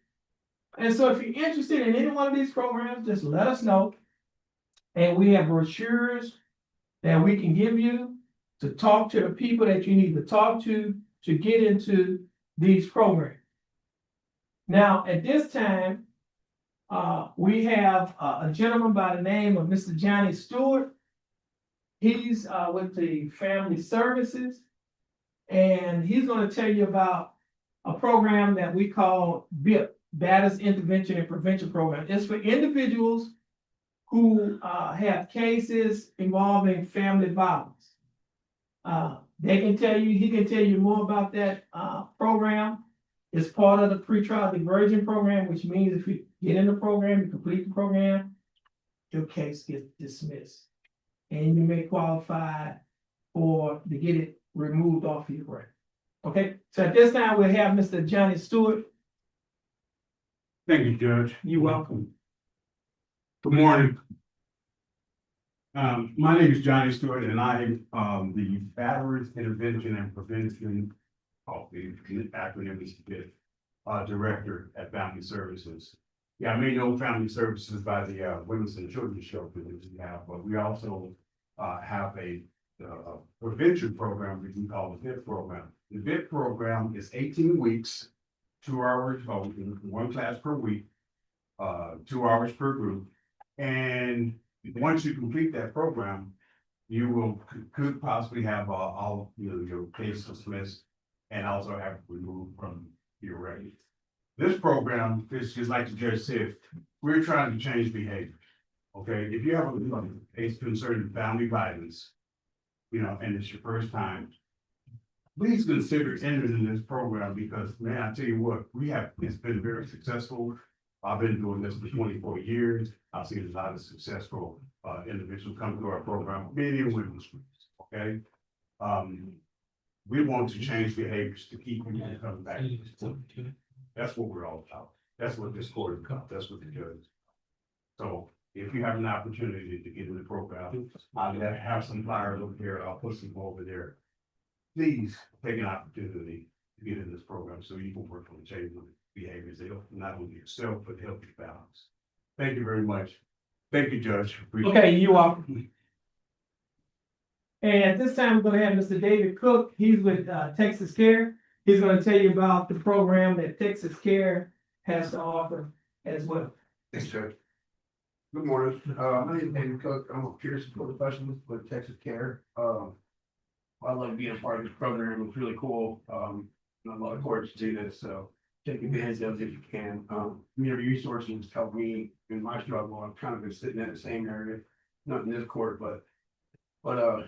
And so if you're interested in any one of these programs, just let us know. And we have brochures that we can give you to talk to the people that you need to talk to get into these programs. Now, at this time, we have a gentleman by the name of Mr. Johnny Stewart. He's with the Family Services, and he's going to tell you about a program that we call BIP, Batters Intervention and Prevention Program. It's for individuals who have cases involving family violence. They can tell you, he can tell you more about that program. It's part of the pretrial diversion program, which means if you get in the program, you complete the program, your case gets dismissed. And you may qualify to get it removed off your record. Okay, so at this time, we'll have Mr. Johnny Stewart. Thank you, Judge. You're welcome. Good morning. My name is Johnny Stewart, and I'm the Batteries Intervention and Prevention, the acronym is BIP, Director at Family Services. Yeah, I may know Family Services by the Women's and Children's Shelter that we have, but we also have a prevention program that we call the BIP program. The BIP program is 18 weeks, 2 hours, one class per week, 2 hours per group. And once you complete that program, you could possibly have all your case dismissed and also have it removed from your record. This program is just like the judge said, we're trying to change behaviors. Okay, if you have a case concerning family violence, and it's your first time, please consider entering in this program because, man, I tell you what, it's been very successful. I've been doing this for 24 years. I've seen a lot of successful individuals come through our program, men and women, okay? We want to change behaviors to keep people coming back. That's what we're all about. That's what this court is about. That's what the judge is. So if you have an opportunity to get in the program, I'll have some flyers over here. I'll put some over there. Please take an opportunity to get in this program so you can work on changing behaviors. They help not only yourself, but help your balance. Thank you very much. Thank you, Judge. Okay, you are. And at this time, we're going to have Mr. David Cook. He's with Texas Care. He's going to tell you about the program that Texas Care has to offer as well. Thanks, Judge. Good morning. My name is David Cook. I'm a peer support specialist with Texas Care. I love being a part of this program. It's really cool. And a lot of courts do this, so take advantage of it if you can. Community resources help me in my struggle. I've kind of been sitting in the same area, not in this court, but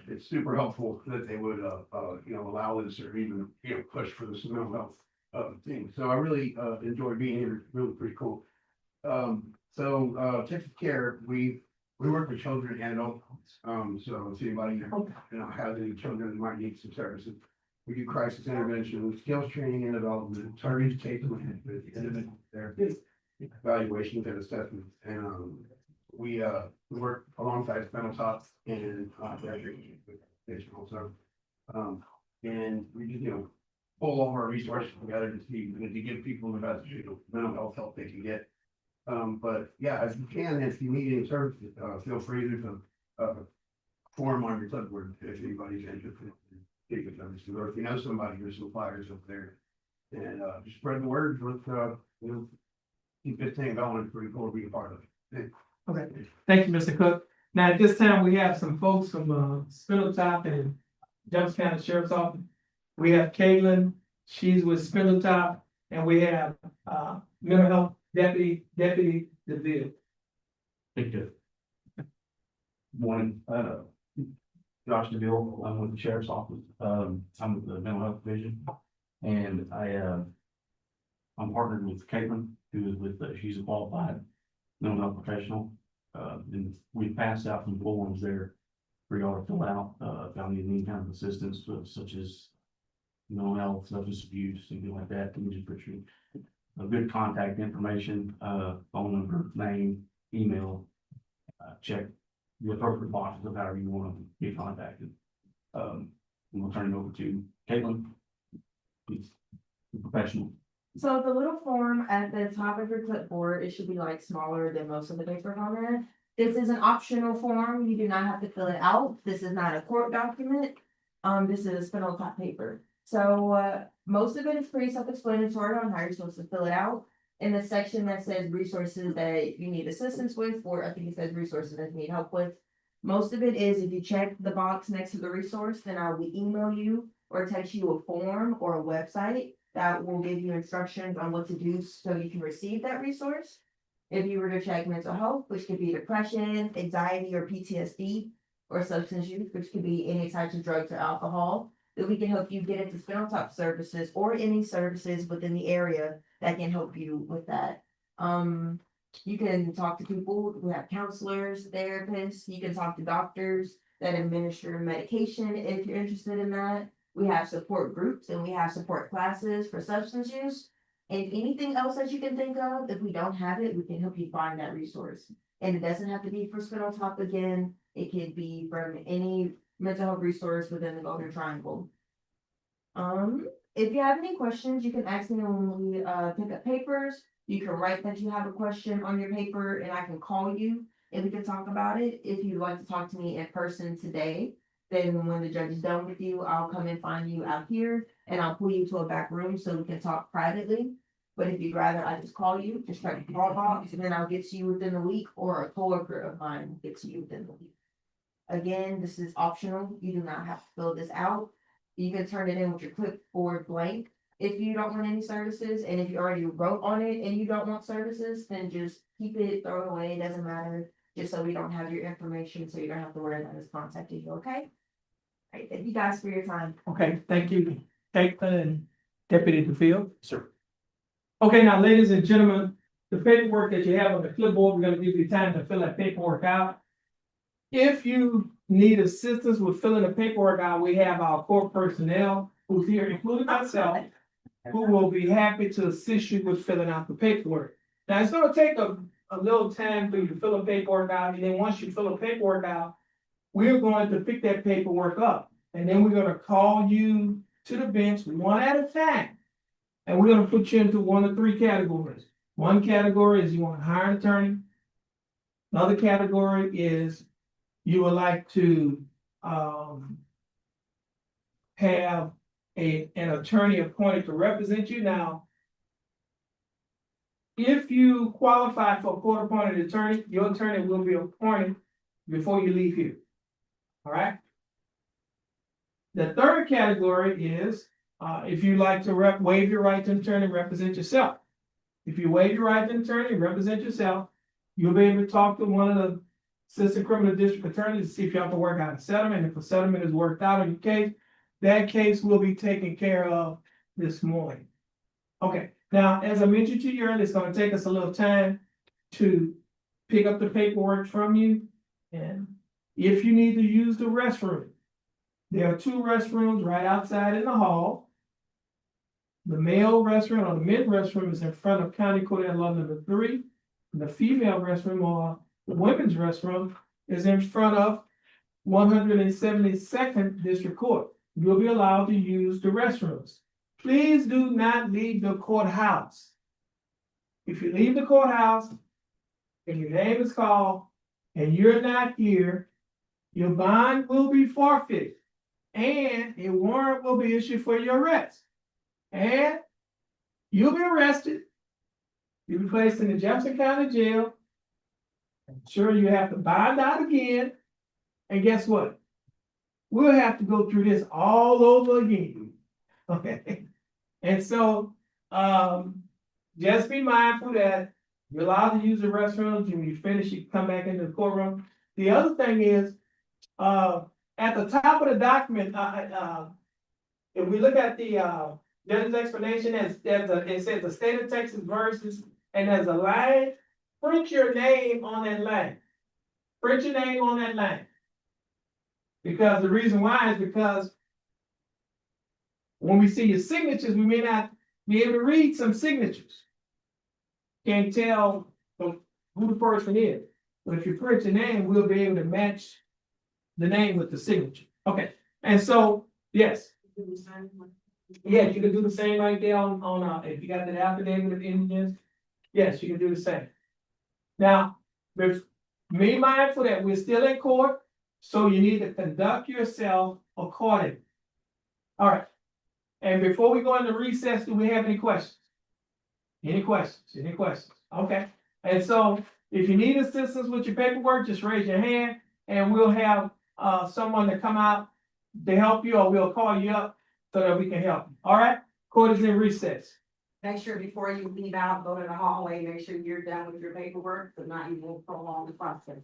it's super helpful that they would allow this or even push for this mental health thing. So I really enjoy being here. It's really pretty cool. Texas Care, we work with children and adults. So if anybody has any children that might need some services, we do crisis intervention, skills training and development, targeted case management, individual therapy, evaluations and assessments, and we work alongside Spinal Top and also, and we just pull all of our resources together to see to give people the best mental health help they can get. But yeah, if you can, if you need any services, feel free to form on your clipboard if anybody's interested in taking services, or if you know somebody, there's some flyers up there, and just spread the word. Keep this thing going. It's pretty cool to be a part of it. Okay, thank you, Mr. Cook. Now, at this time, we have some folks from Spindle Top and Jefferson County Sheriff's Office. We have Caitlin, she's with Spindle Top, and we have mental health Deputy DeVille. Thank you. Morning, Josh DeVille, I'm with the Sheriff's Office. I'm with the Mental Health Division, and I'm partnered with Caitlin, who is with she's a qualified mental health professional. And we passed out some forms there for y'all to fill out. If y'all need any kind of assistance, such as mental health, substance abuse, anything like that, can you just put your good contact information, phone number, name, email, check the appropriate boxes of however you want to be contacted. And we'll turn it over to Caitlin. She's a professional. So the little form at the top of your clipboard, it should be like smaller than most of the papers on there. This is an optional form. You do not have to fill it out. This is not a court document. This is spindle top paper. So, most of it is pretty self-explanatory on how you're supposed to fill it out. In the section that says resources that you need assistance with, or I think it says resources that you need help with. Most of it is if you check the box next to the resource, then I will email you or text you a form or a website that will give you instructions on what to do so you can receive that resource. If you were to check mental health, which could be depression, anxiety, or PTSD, or substance use, which could be any types of drugs or alcohol, then we can help you get into spinal tap services or any services within the area that can help you with that. You can talk to people who have counselors, therapists, you can talk to doctors that administer medication if you're interested in that. We have support groups and we have support classes for substance use. And anything else that you can think of, if we don't have it, we can help you find that resource. And it doesn't have to be for spinal tap again, it could be from any mental health resource within the Golden Triangle. If you have any questions, you can ask me when we pick up papers. You can write that you have a question on your paper and I can call you and we can talk about it. If you'd like to talk to me in person today, then when the judge is done with you, I'll come and find you out here and I'll pull you to a back room so we can talk privately. But if you'd rather I just call you, just check the call box and then I'll get to you within the week, or a coworker of mine will get to you within the week. Again, this is optional. You do not have to fill this out. You can turn it in with your clipboard blank if you don't want any services. And if you already wrote on it and you don't want services, then just keep it, throw it away, it doesn't matter. Just so we don't have your information, so you don't have to worry about us contacting you, okay? All right, thank you guys for your time. Okay, thank you, Caitlin and Deputy DeField. Sir. Okay, now, ladies and gentlemen, the paperwork that you have on the clipboard, we're gonna give you time to fill that paperwork out. If you need assistance with filling the paperwork out, we have our court personnel who's here, including myself, who will be happy to assist you with filling out the paperwork. Now, it's gonna take a little time for you to fill the paperwork out, and then once you fill the paperwork out, we're going to pick that paperwork up, and then we're gonna call you to the bench one at a time. And we're gonna put you into one of three categories. One category is you want to hire an attorney. Another category is you would like to have an attorney appointed to represent you. Now, if you qualify for a court-appointed attorney, your attorney will be appointed before you leave here. All right? The third category is if you like to waive your right to attorney, represent yourself. If you waive your right to attorney, represent yourself, you'll be able to talk to one of the assistant criminal district attorneys to see if you have to work out a settlement. If a settlement is worked out on your case, that case will be taken care of this morning. Okay, now, as I mentioned to you earlier, it's gonna take us a little time to pick up the paperwork from you. And if you need to use the restroom, there are two restrooms right outside in the hall. The male restroom or the men's restroom is in front of County Court at Law number 3. And the female restroom or the women's restroom is in front of 172nd District Court. You'll be allowed to use the restrooms. Please do not leave the courthouse. If you leave the courthouse and your name is called and you're not here, your bond will be forfeited and a warrant will be issued for your arrest. And you'll be arrested. You'll be placed in the Jefferson County Jail. I'm sure you have to bond out again. And guess what? We'll have to go through this all over again. Okay? And so, just be mindful that you're allowed to use the restrooms. When you finish, you come back into the courtroom. The other thing is, at the top of the document, if we look at the judge's explanation, it says the state of Texas versus, and there's a line, print your name on that line. Print your name on that line. Because the reason why is because when we see your signatures, we may not be able to read some signatures. Can't tell who the person is. But if you print your name, we'll be able to match the name with the signature. Okay, and so, yes. Yes, you can do the same right there if you got the affidavit of indigence, yes, you can do the same. Now, be mindful that we're still in court, so you need to conduct yourself accordingly. All right, and before we go into recess, do we have any questions? Any questions? Any questions? Okay, and so if you need assistance with your paperwork, just raise your hand and we'll have someone to come out to help you, or we'll call you up so that we can help you. All right, court is in recess. Make sure before you leave out, go to the hallway, make sure you're done with your paperwork, so not you will prolong the process.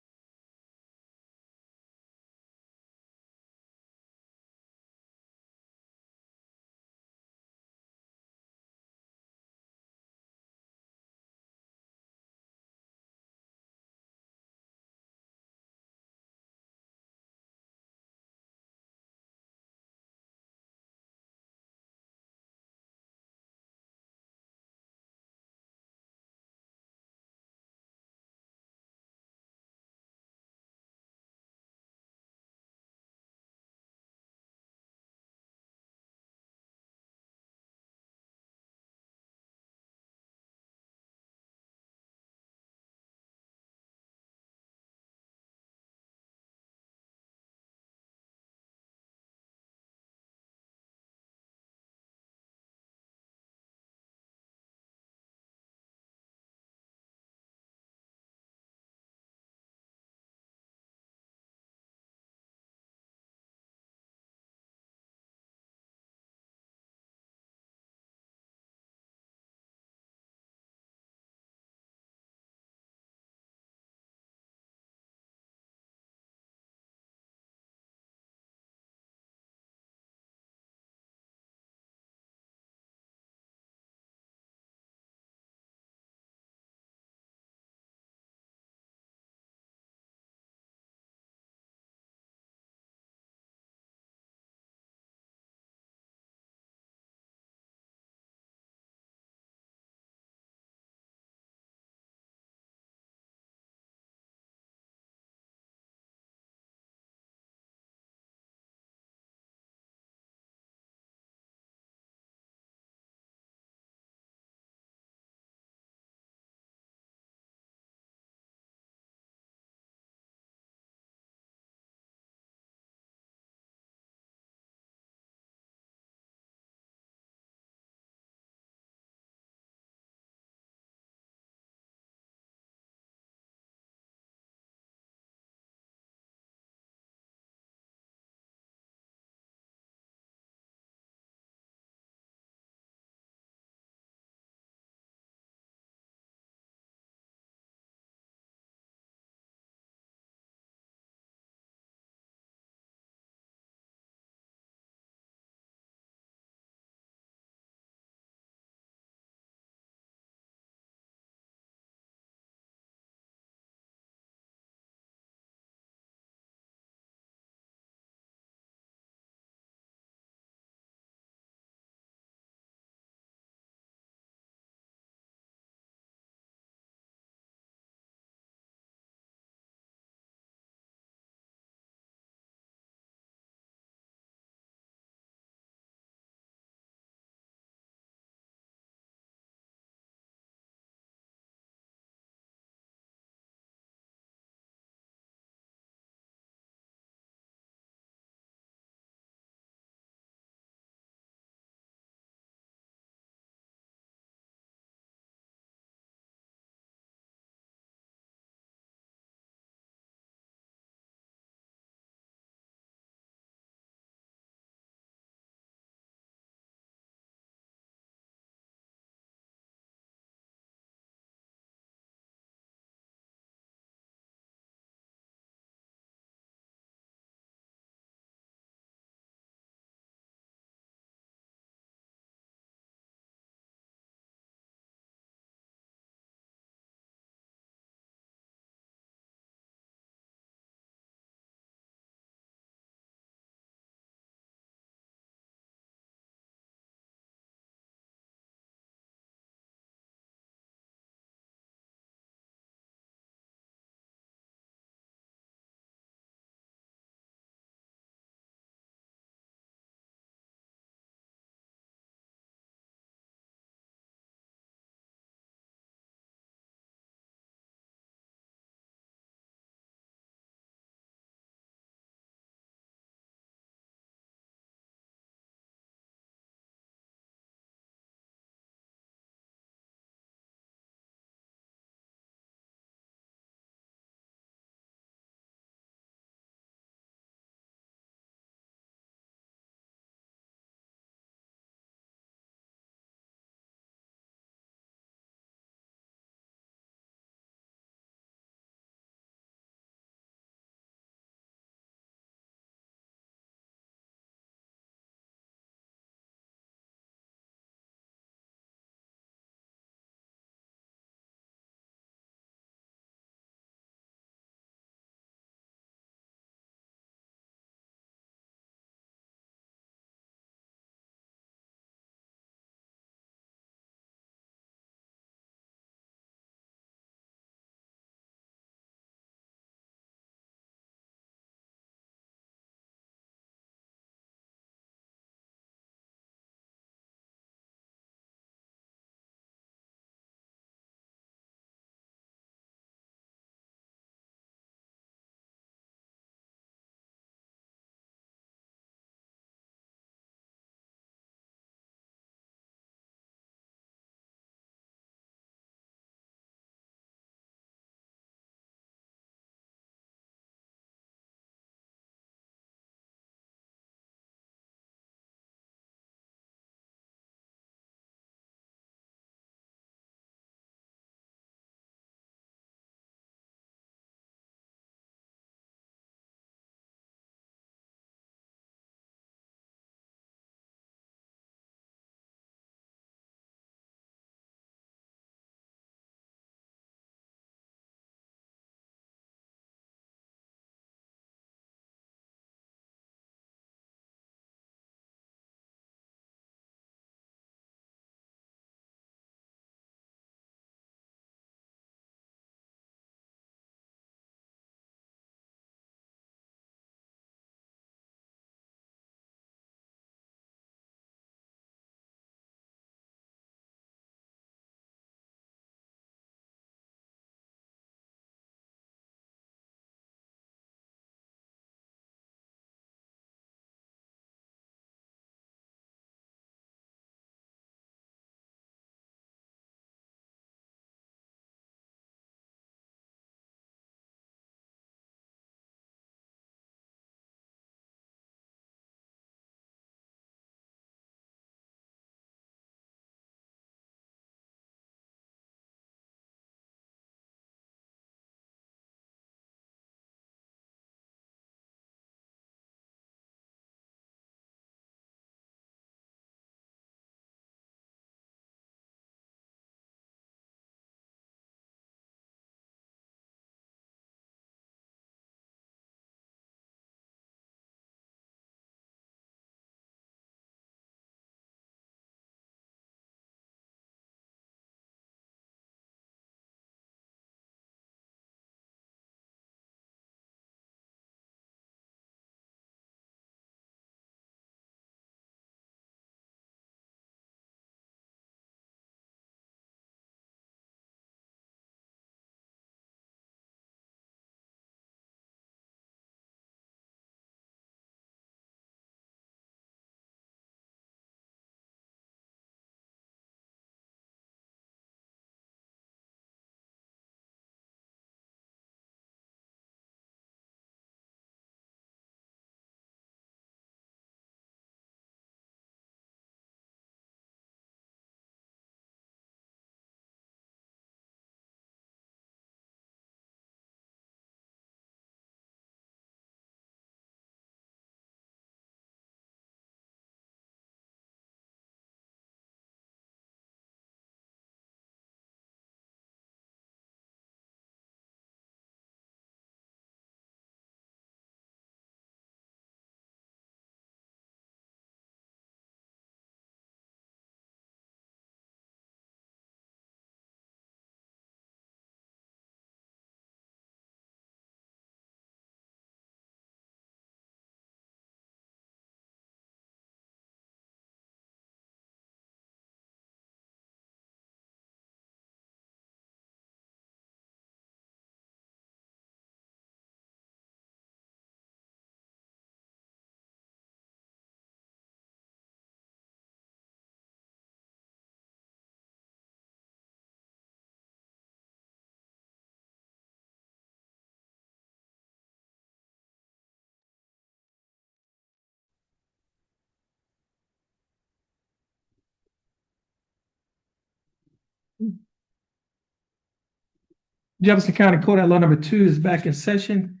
Jefferson County Court at Law number 2 is back in session.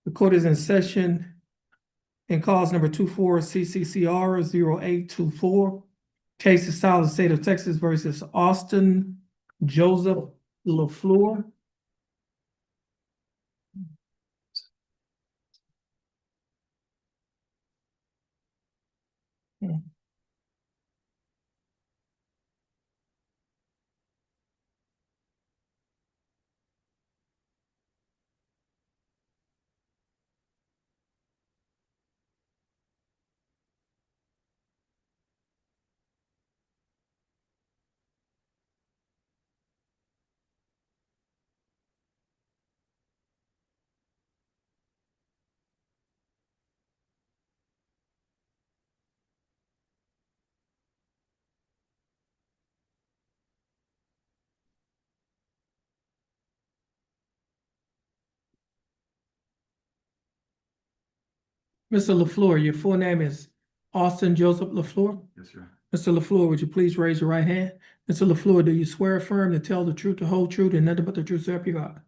The court is in session in cause number 24 CCCR 0824. Case is filed in the state of Texas versus Austin Joseph LaFleur. Mr. LaFleur, your full name is Austin Joseph LaFleur? Yes, sir. Mr. LaFleur, would you please raise your right hand? Mr. LaFleur, do you swear affirm to tell the truth, the whole truth, and nothing but the truth, so help you God?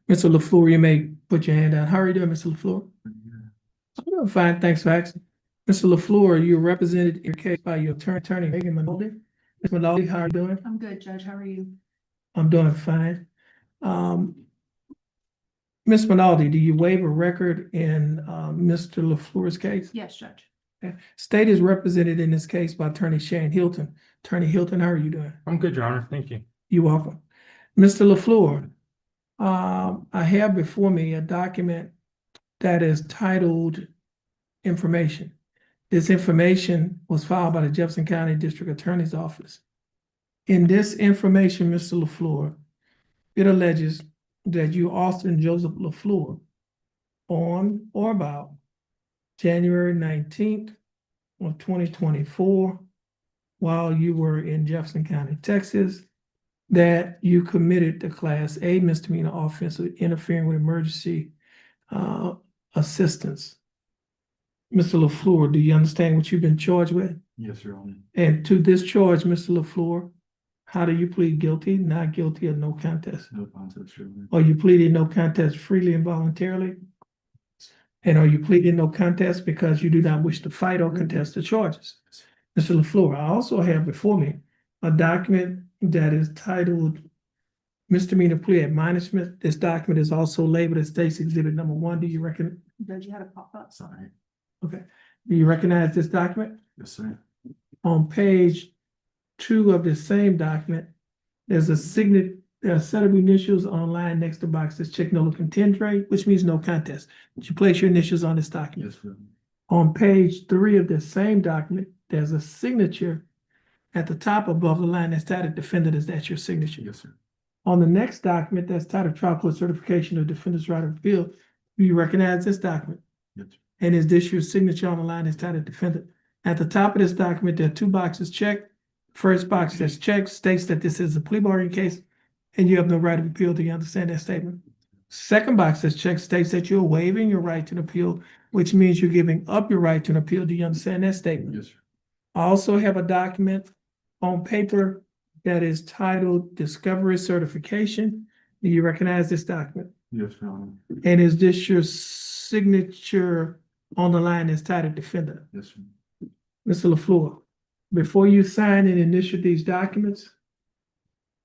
Mr. LaFleur, you may put your hand down. How are you doing, Mr. LaFleur? I'm doing fine, thanks for asking. Mr. LaFleur, you're represented in your case by your attorney, Megan Minaldi. Ms. Minaldi, how are you doing? I'm good, Judge. How are you? I'm doing fine. Ms. Minaldi, do you waive a record in Mr. LaFleur's case? Yes, Judge. Okay. State is represented in this case by Attorney Shane Hilton. Attorney Hilton, how are you doing? I'm good, Your Honor. Thank you. You're welcome. Mr. LaFleur, I have before me a document that is titled Information. This information was filed by the Jefferson County District Attorney's Office. In this information, Mr. LaFleur, it alleges that you, Austin Joseph LaFleur, on or about January 19th of 2024, while you were in Jefferson County, Texas, that you committed the Class A misdemeanor offense of interfering with emergency assistance. Mr. LaFleur, do you understand what you've been charged with? Yes, Your Honor. And to this charge, Mr. LaFleur, how do you plead guilty, not guilty, or no contest? No contest, Your Honor. Are you pleading no contest freely and voluntarily? And are you pleading no contest because you do not wish to fight or contest the charges? Mr. LaFleur, I also have before me a document that is titled Misdemeanor Plea Admonishment. This document is also labeled as State's Exhibit number 1. Do you reckon? Judge, you had a pop-up. Sorry. Okay. Do you recognize this document? Yes, sir. On page 2 of the same document, there's a set of initials on line next to box that's check no look contendere, which means no contest. Did you place your initials on this document? Yes, sir. On page 3 of the same document, there's a signature at the top above the line that's titled Defendant. Is that your signature? Yes, sir. On the next document that's titled Trial Court Certification of Defendant's Right of Appeal, do you recognize this document? Yes, sir. And is this your signature on the line that's titled Defendant? At the top of this document, there are 2 boxes checked. First box that's checked states that this is a plea bargain case and you have no right of appeal. Do you understand that statement? Second box that's checked states that you're waiving your right to an appeal, which means you're giving up your right to an appeal. Do you understand that statement? Yes, sir. I also have a document on paper that is titled Discovery Certification. Do you recognize this document? Yes, Your Honor. And is this your signature on the line that's titled Defendant? Yes, sir. Mr. LaFleur, before you sign and initial these documents,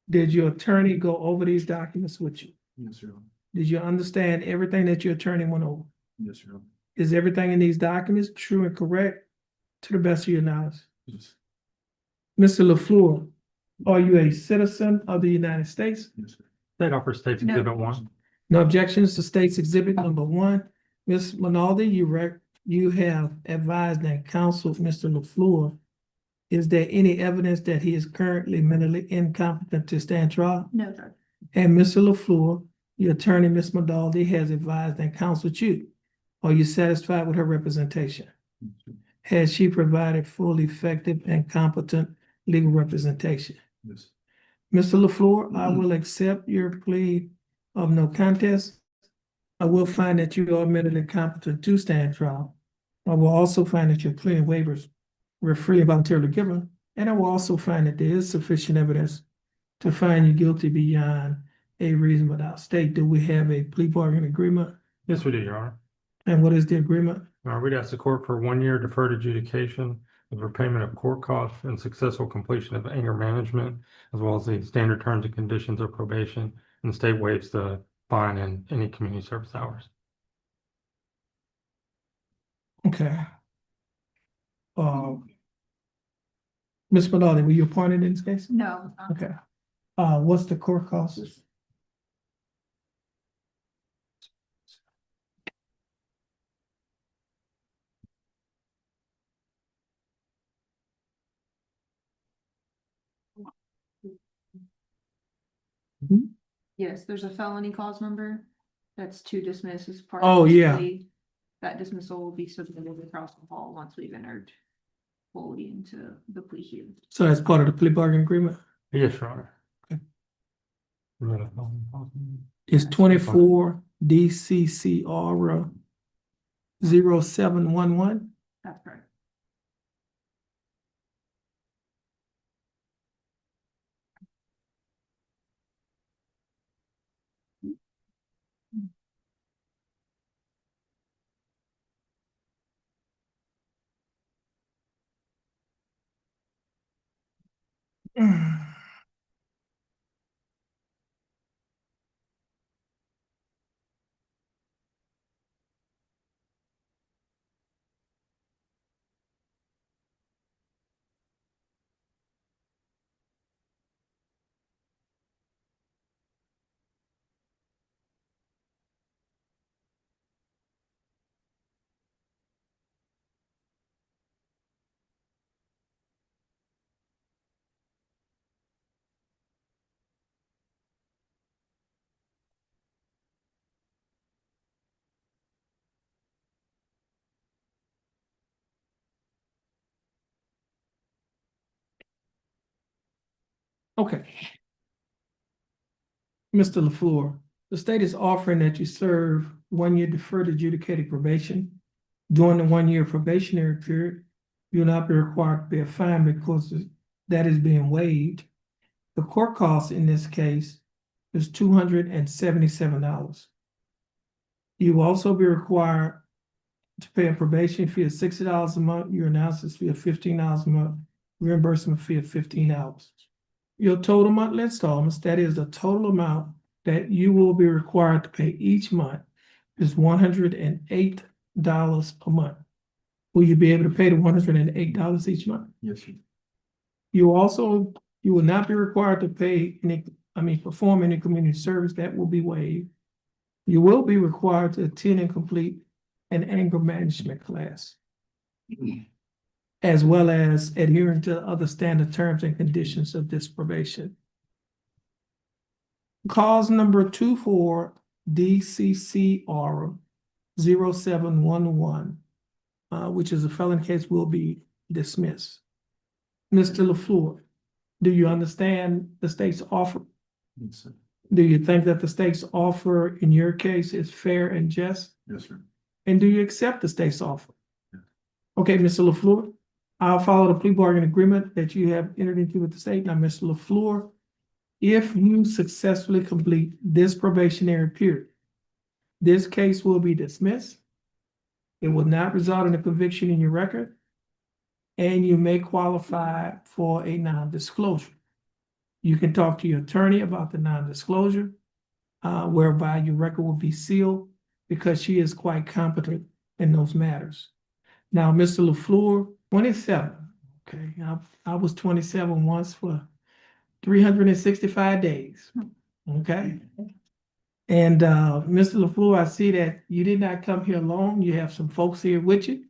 did your attorney go over these documents with you? Yes, Your Honor. Did you understand everything that your attorney went over? Yes, Your Honor. Is everything in these documents true and correct to the best of your knowledge? Yes. Mr. LaFleur, are you a citizen of the United States? Yes, sir. State offers State's No. Exhibit 1. No objections to State's Exhibit number 1. Ms. Minaldi, you have advised and counseled Mr. LaFleur. Is there any evidence that he is currently mentally incompetent to stand trial? No, Judge. And Mr. LaFleur, your attorney, Ms. Minaldi, has advised and counseled you. Are you satisfied with her representation? Yes, sir. Has she provided full, effective, and competent legal representation? Yes. Mr. LaFleur, I will accept your plea of no contest. I will find that you are mentally competent to stand trial. I will also find that your plea and waivers were freely and voluntarily given, and I will also find that there is sufficient evidence to find you guilty beyond a reasonable doubt. State, do we have a plea bargain agreement? Yes, we do, Your Honor. And what is the agreement? We'd ask the court for 1 year deferred adjudication of repayment of court costs and successful completion of anger management, as well as the standard terms and conditions of probation, and the state waives the fine and any community service hours. Okay. Ms. Minardi, were you appointed in this case? No. Okay. What's the court cost? Yes, there's a felony cause number. That's to dismiss as part. Oh, of this yeah. plea. That dismissal will be submitted across the hall once we've entered fully into the plea hearing. So that's part of the plea bargain agreement? Yes, Your Honor. Okay. You got a phone call? It's 24 DCCR 0711. That's correct. Okay. Mr. LaFleur, the state is offering that you serve 1 year deferred adjudicated probation. During the 1 year probationary period, you'll not be required to pay a fine because that is being waived. The court cost in this case is $277. You will also be required to pay a probation fee of $60 a month, your analysis fee of $15 a month, reimbursement fee of $15. Your total monthly installments, that is the total amount that you will be required to pay each month, is $108 a month. Will you be able to pay the $108 each month? Yes, sir. You will not be required to perform any community service. That will be waived. You will be required to attend and complete an anger management class, as well as adhering to other standard terms and conditions of this probation. Cause number 24 DCCR 0711, which is a felony case, will be dismissed. Mr. LaFleur, do you understand the state's offer? Yes, sir. Do you think that the state's offer in your case is fair and just? Yes, sir. And do you accept the state's offer? Yes. Okay, Mr. LaFleur, I'll follow the plea bargain agreement that you have entered into with the state. Now, Mr. LaFleur, if you successfully complete this probationary period, this case will be dismissed. It will not result in a conviction in your record, and you may qualify for a non-disclosure. You can talk to your attorney about the non-disclosure, whereby your record will be sealed because she is quite competent in those matters. Now, Mr. LaFleur, 27, okay, I was 27 once for 365 days, okay? And Mr. LaFleur, I see that you did not come here alone. You have some folks here with you.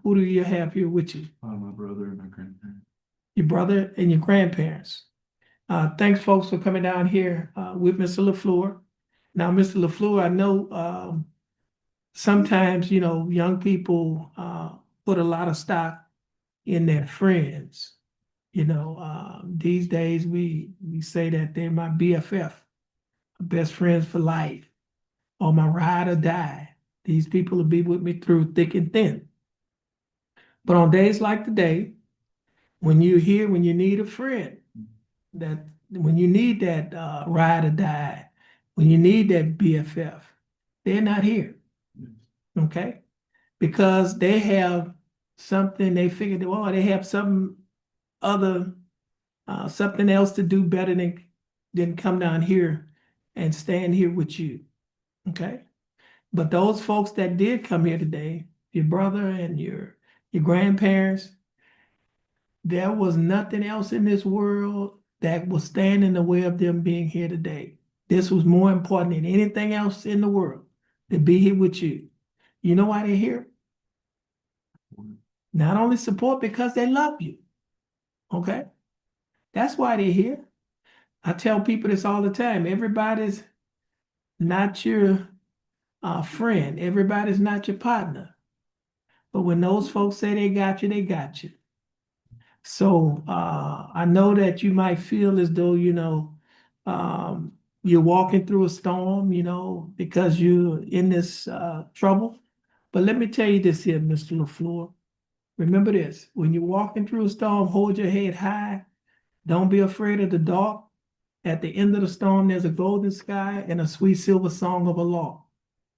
Who do you have here with you? My brother and my grandparents. Your brother and your grandparents. Thanks, folks, for coming down here with Mr. LaFleur. Now, Mr. LaFleur, I know sometimes, young people put a lot of stock in their friends. These days we say that they're my BFF, best friends for life, or my ride or die. These people will be with me through thick and thin. But on days like today, when you need a friend, that when you need that ride or die, when you need that BFF, they're not here. Okay? Because they have something, they figured, well, they have some other, something else to do better than come down here and stand here with you. Okay? But those folks that did come here today, your brother and your grandparents, there was nothing else in this world that will stand in the way of them being here today. This was more important than anything else in the world, to be here with you. You know why they're here? Not only support, because they love you. Okay? That's why they're here. I tell people this all the time. Everybody's not your friend. Everybody's not your partner. But when those folks say they got you, they got you. So I know that you might feel as though, you're walking through a storm, because you're in this trouble. But let me tell you this here, Mr. LaFleur. Remember this, when you're walking through a storm, hold your head high. Don't be afraid of the dark. At the end of the storm, there's a golden sky and a sweet silver song of a lark.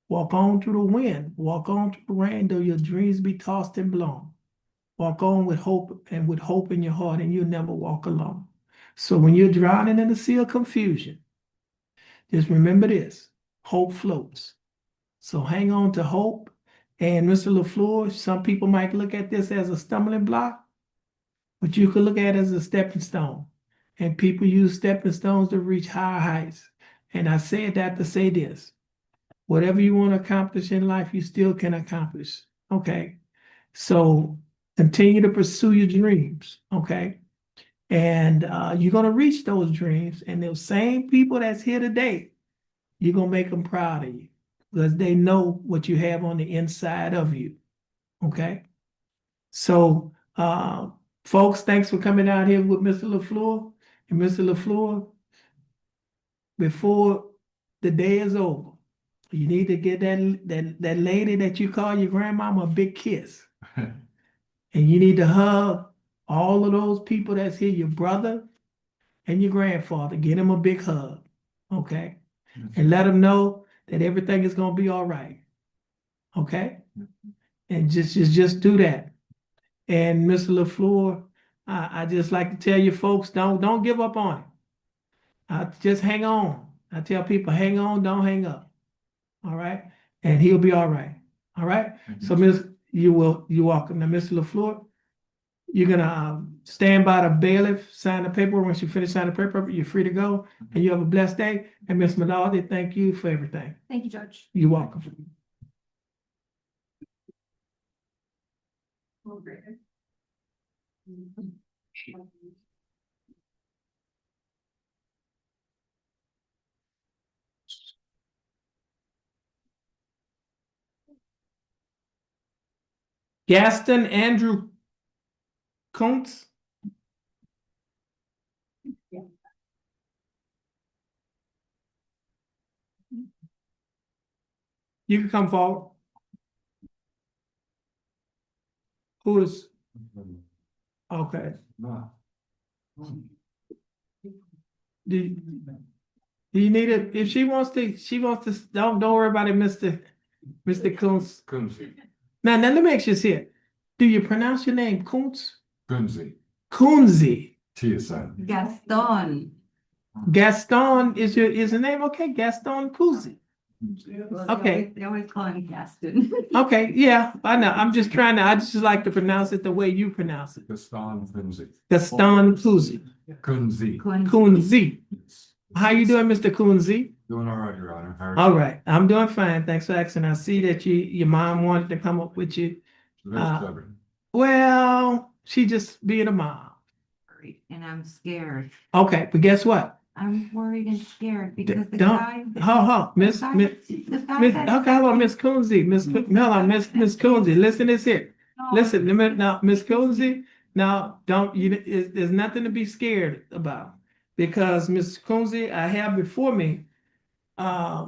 Walk on through the wind, walk on through the rain, though your dreams be tossed and blown. Walk on with hope and with hope in your heart, and you'll never walk alone. So when you're drowning in the sea of confusion, just remember this, hope floats. So hang on to hope. And Mr. LaFleur, some people might look at this as a stumbling block, but you could look at it as a stepping stone. And people use stepping stones to reach higher heights. And I said that to say this, whatever you want to accomplish in life, you still can accomplish, okay? So continue to pursue your dreams, okay? And you're going to reach those dreams. And those same people that's here today, you're going to make them proud of you because they know what you have on the inside of you, okay? So, folks, thanks for coming out here with Mr. LaFleur. And Mr. LaFleur, before the day is over, you need to get that lady that you call your grandmama a big kiss. And you need to hug all of those people that's here, your brother and your grandfather. Get them a big hug, okay? And let them know that everything is going to be all right, okay? And just do that. And Mr. LaFleur, I just like to tell you folks, don't give up on it. Just hang on. I tell people, hang on, don't hang up. All right? And he'll be all right. All right? So you're welcome. Now, Mr. LaFleur, you're gonna stand by the bailiff, sign the paper. Once you finish signing the paper, you're free to go. And you have a blessed day. And Ms. Minaldi, thank you for everything. Thank you, Judge. You're welcome. Gaston Andrew Kuntz. You can come forward. Who is? Okay. Do you need it? If she wants to, don't worry about it, Mr. Kuntz. Kunzi. Now let me ask you this here. Do you pronounce your name Kuntz? Kunzi. Kunzi. TSN. Gaston. Gaston is the name? Okay, Gaston Kunzi. Okay. They always call him Gaston. Okay, yeah, I know. I just like to pronounce it the way you pronounce it. Gaston Kunzi. Gaston Kunzi. Kunzi. Kunzi. How you doing, Mr. Kunzi? Doing all right, Your Honor. How are you? All right, I'm doing fine. Thanks for asking. I see that your mom wanted to come up with you. Very stubborn. Well, she just being a mom. And I'm scared. Okay, but guess what? I'm worried and scared because the Don't, guy. Miss, okay, hold on, Miss Kunzi, Miss Kunzi, listen this here. Listen, now, Miss Kunzi, now, there's nothing to be scared about. Because Miss Kunzi, I have before me, a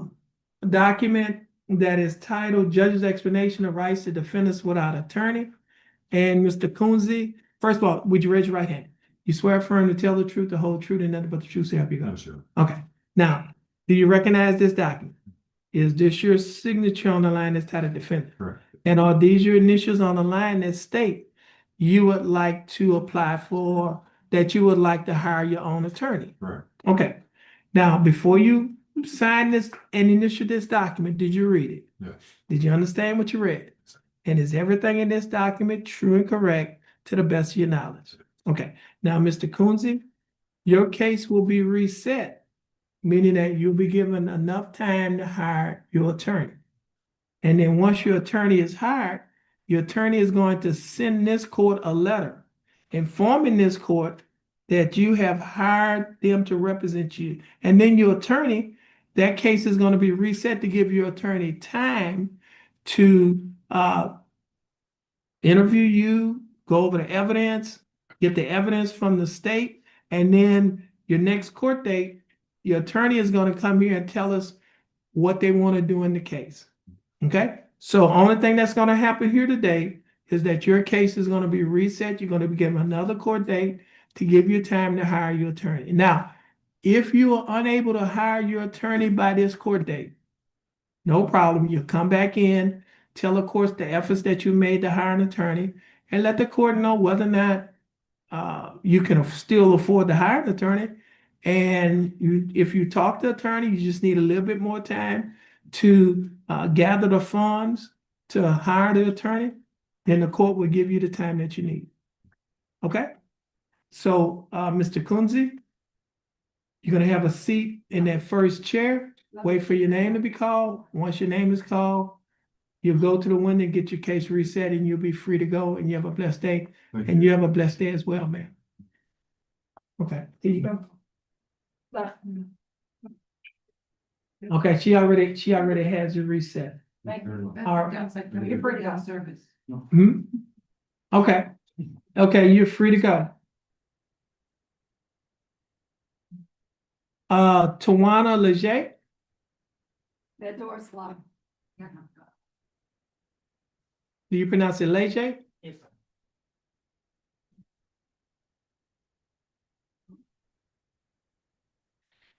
document that is titled Judge's Explanation of Rights to Defendants Without Attorney. And Mr. Kunzi, first of all, would you raise your right hand? You swear affirm to tell the truth, the whole truth, and nothing but the truth, so help you No, God. sir. Okay, now, Do you recognize this document? Is this your signature on the line that's titled defendant? Correct. And are these your initials on the line that state you would like to apply for, that you would like to hire your own attorney? Correct. Okay. Now, before you sign this and initial this document, did you read it? Yes. Did you understand what you read? And is everything in this document true and correct to the best of your knowledge? Okay. Now, Mr. Kunze, your case will be reset, meaning that you'll be given enough time to hire your attorney. And then once your attorney is hired, your attorney is going to send this court a letter informing this court that you have hired them to represent you. And then your attorney, that case is going to be reset to give your attorney time to interview you, go over the evidence, get the evidence from the state, and then your next court date, your attorney is going to come here and tell us what they want to do in the case. Okay? So only thing that's going to happen here today is that your case is going to be reset. You're going to be given another court date to give you time to hire your attorney. Now, if you are unable to hire your attorney by this court date, no problem. You come back in, tell the court the efforts that you made to hire an attorney, and let the court know whether or not you can still afford to hire an attorney. And if you talk to the attorney, you just need a little bit more time to gather the funds to hire the attorney, then the court will give you the time that you need. Okay? So, Mr. Kunze, you're going to have a seat in that first chair. Wait for your name to be called. Once your name is called, you'll go to the window and get your case reset, and you'll be free to go, and you have a blessed day. Thank And you have a blessed day as well, man. Okay, here you go. Okay, she already has it reset. All right. You're pretty on service. Hmm? Okay, you're free to go. Tawana Leger, That door's locked. do you pronounce it Leger? Yes.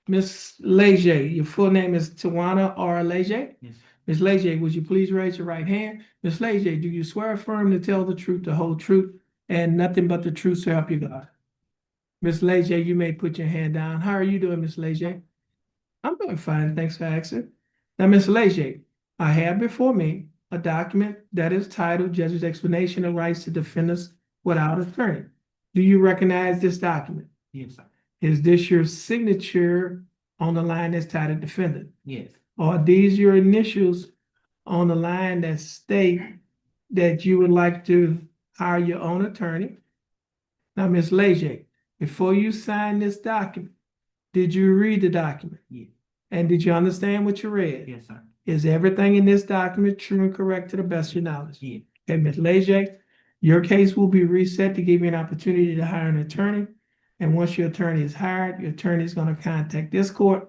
Miss Leger, your full name is Tawana R. Leger? Yes. Miss Leger, would you please raise your right hand? Miss Leger, do you swear or affirm to tell the truth, the whole truth, and nothing but the truth so help you God? Miss Leger, you may put your hand down. How are you doing, Miss Leger? I'm doing fine, thanks for asking. Now, Miss Leger, I have before me a document that is titled Judge's Explanation of Rights to Defendants Without Attorney. Do you recognize this document? Yes, sir. Is this your signature on the line that's titled defendant? Yes. Are these your initials on the line that state that you would like to hire your own attorney? Now, Ms. Leger, before you sign this document, did you read the document? Yes. And did you understand what you read? Yes, sir. Is everything in this document true and correct to the best of your knowledge? Yes. Okay, Ms. Leger, your case will be reset to give you an opportunity to hire an attorney. And once your attorney is hired, your attorney is going to contact this court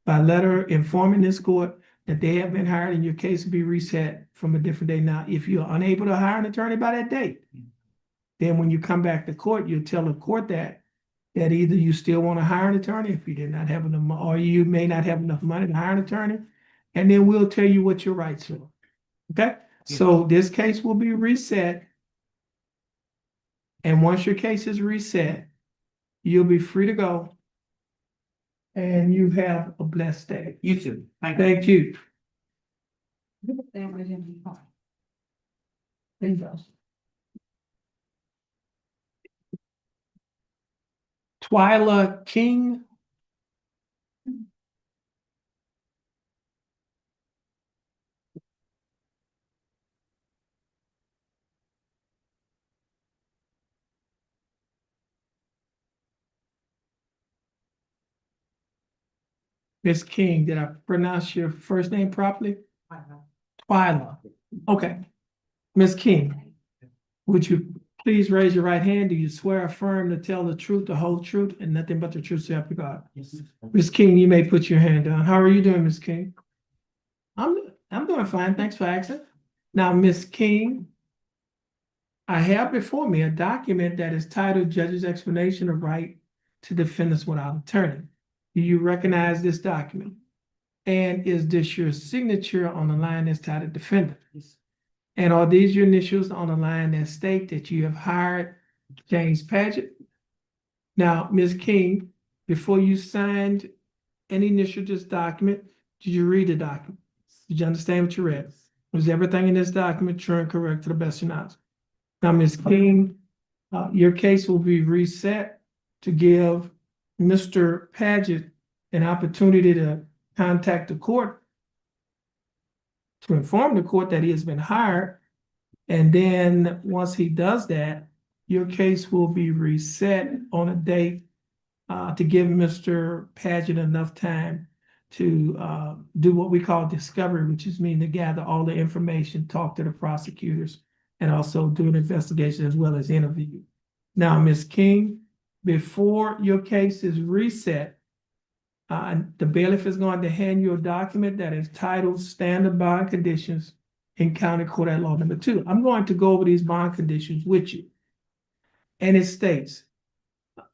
by letter informing this court that they have been hired and your case will be reset from a different day. Now, if you're unable to hire an attorney by that date, then when you come back to court, you'll tell the court that either you still want to hire an attorney if you did not have enough, or you may not have enough money to hire an attorney, and then we'll tell you what your rights are. Okay? So this case will be reset. And once your case is reset, you'll be free to go. And you have a blessed day. You too. Thank you. Thank you. There you go. Twyla King. Miss King, did I pronounce your first name properly? Twyla. Okay. Miss King, would you please raise your right hand? Do you swear or affirm to tell the truth, the whole truth, and nothing but the truth so help you God? Yes. Miss King, you may put your hand down. How are you doing, Miss King? I'm doing fine. Thanks for asking. Now, Miss King, I have before me a document that is titled Judge's Explanation of Right to Defendants Without Attorney. Do you recognize this document? And is this your signature on the line that's titled defendant? And are these your initials on the line that state that you have hired James Paget? Now, Ms. King, before you signed and initialed this document, did you read the document? Did you understand what you read? Was everything in this document true and correct to the best of your knowledge? Now, Ms. King, your case will be reset to give Mr. Paget an opportunity to contact the court to inform the court that he has been hired. And then once he does that, your case will be reset on a date to give Mr. Paget enough time to do what we call discovery, which is mean to gather all the information, talk to the prosecutors, and also do an investigation as well as interview. Now, Ms. King, before your case is reset, the bailiff is going to hand you a document that is titled Standard Bond Conditions in County Court at Law Number 2. I'm going to go over these bond conditions with you. And it states,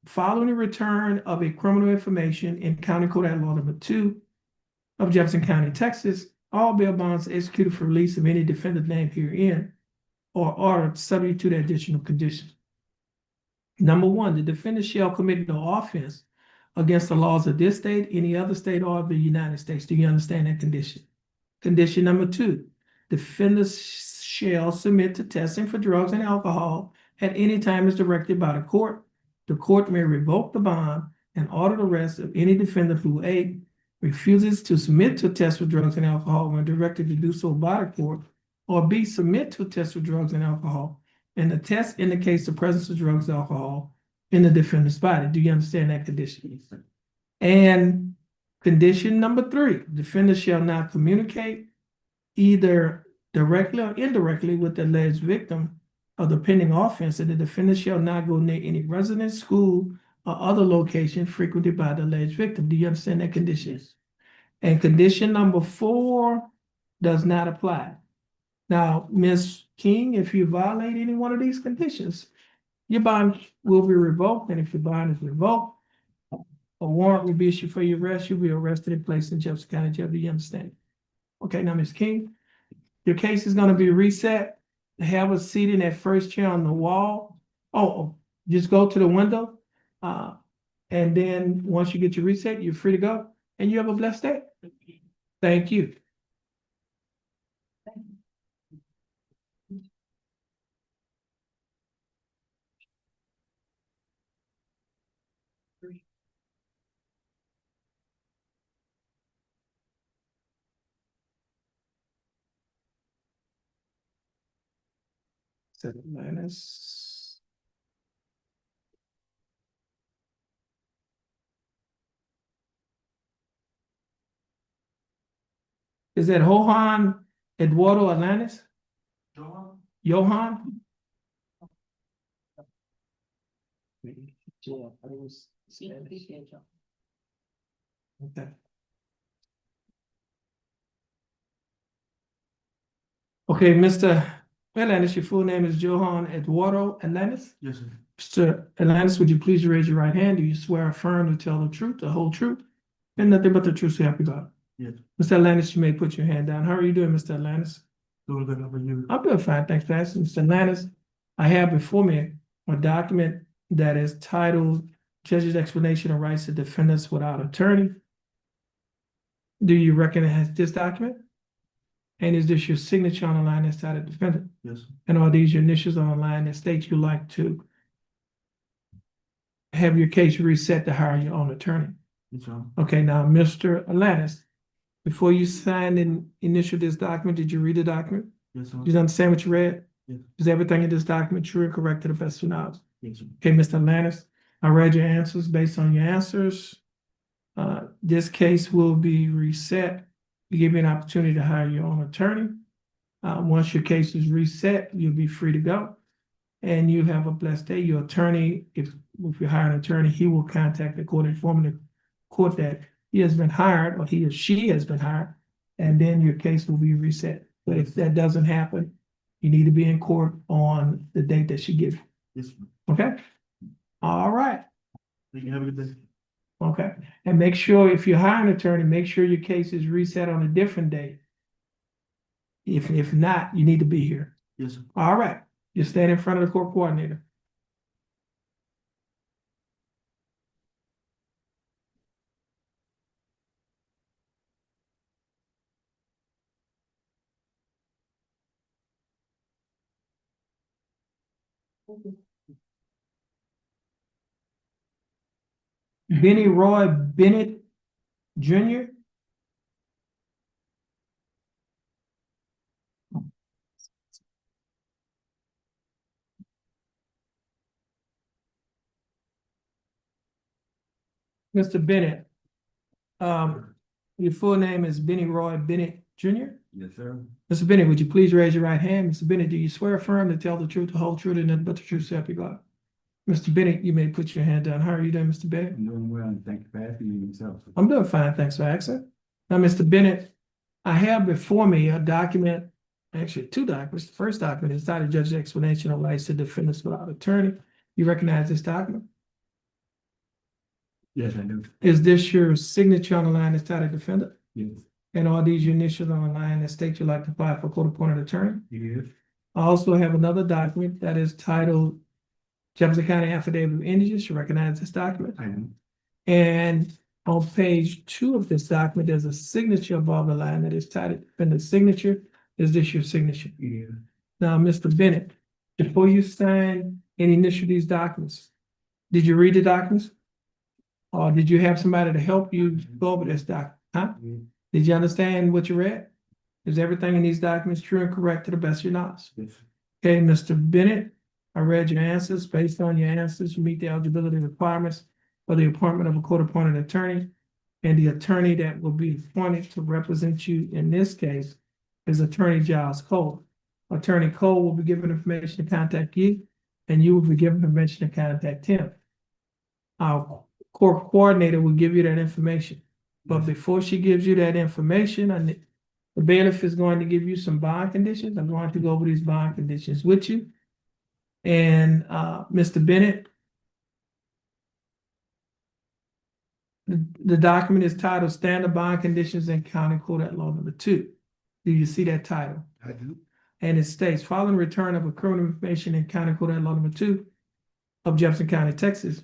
following the return of a criminal information in County Court at Law Number 2 of Jefferson County, Texas, all bail bonds executed for release of any defendant named herein or are subject to the additional conditions. Number 1, the defendant shall commit no offense against the laws of this state, any other state, or of the United States. Do you understand that condition? Condition number 2, defendants shall submit to testing for drugs and alcohol at any time as directed by the court. The court may revoke the bond and order the arrest of any defendant who A, refuses to submit to a test for drugs and alcohol when directed to do so by the court, or B, submit to a test for drugs and alcohol, and the test indicates the presence of drugs and alcohol in the defendant's body. Do you understand that condition? And condition number 3, defendant shall not communicate either directly or indirectly with the alleged victim of the pending offense, and the defendant shall not go near any residence, school, or other location frequented by the alleged victim. Do you understand that condition? And condition number 4 does not apply. Now, Ms. King, if you violate any one of these conditions, your bond will be revoked, and if your bond is revoked, a warrant will be issued for your arrest. You'll be arrested and placed in Jefferson County Jail. Do you understand? Okay, now, Ms. King, your case is going to be reset. Have a seat in that first chair on the wall. Just go to the window. And then once you get your reset, you're free to go. And you have a blessed day. Thank you. Minus. Is that Johan Eduardo Atlantis? Johan? Okay. Okay, Mr. Atlantis, your full name is Johan Eduardo Atlantis? Yes, sir. Mr. Atlantis, would you please raise your right hand? Do you swear or affirm to tell the truth, the whole truth, and nothing but the truth, so help you God? Yes. Mr. Atlantis, you may put your hand down. How are you doing, Mr. Atlantis? Doing good, how about you? I'm doing fine, thanks for asking. Mr. Atlantis, I have before me a document that is titled Judge's Explanation of Rights of Defendants Without Attorney. Do you recognize this document? And is this your signature on the line that's titled defendant? Yes. And are these your initials on the line that state you'd like to have your case reset to hire your own attorney? Yes, sir. Okay, now, Mr. Atlantis, before you signed and initialed this document, did you read the document? Yes, sir. Did you understand what you read? Yes. Is everything in this document true and correct to the best of your knowledge? Yes, sir. Okay, Mr. Atlantis, I read your answers. Based on your answers, this case will be reset. We give you an opportunity to hire your own attorney. Once your case is reset, you'll be free to go. And you have a blessed day. Your attorney, if you hire an attorney, he will contact the court, informing the court that he has been hired or he or she has been hired, and then your case will be reset. But if that doesn't happen, you need to be in court on the date that she gives you. Yes, sir. Okay? All right. Thank you, have a good day. Okay, and make sure if you hire an attorney, make sure your case is reset on a different date. If not, you need to be here. Yes, sir. All right, you stand in front of the court coordinator. Benny Roy Bennett Jr. Mr. Bennett, your full name is Benny Roy Bennett Jr.? Yes, sir. Mr. Bennett, would you please raise your right hand? Mr. Bennett, do you swear affirm to tell the truth, the whole truth, and nothing but the truth, so help you God? Mr. Bennett, you may put your hand down. How are you doing, Mr. Bennett? I'm doing well, and thank you for asking me yourself. I'm doing fine, thanks for asking. Now, Mr. Bennett, I have before me a document, actually two documents. The first document is titled Judge's Explanation of Rights to Defendants Without Attorney. You recognize this document? Yes, I do. Is this your signature on the line that's titled Defendant? Yes, And are these your initials on the line that state you'd like to apply for court-appointed attorney? yes, I also have another document that is titled Jefferson County Affidavit of Indigence. You recognize this document? I am. And on page 2 of this document, there's a signature above the line that is titled Defendant's Signature. Is this your signature? Yes. Now, Mr. Bennett, before you sign and initial these documents, did you read the documents? Or did you have somebody to help you go over this document? Huh? Did you understand what you read? Is everything in these documents true and correct to the best of your knowledge? Yes. Okay, Mr. Bennett, I read your answers. Based on your answers, you meet the eligibility requirements for the appointment of a court-appointed attorney. And the attorney that will be appointed to represent you in this case is Attorney Giles Cole. Attorney Cole will be given information to contact you, and you will be given permission to contact him. Our court coordinator will give you that information. But before she gives you that information, the bailiff is going to give you some bond conditions. I'm going to go over these bond conditions with you. And Mr. Bennett, the document is titled Standard Bond Conditions in County Court at Law Number 2. Do you see that title? I do. And it states, following return of a criminal information in County Court at Law Number 2 of Jefferson County, Texas,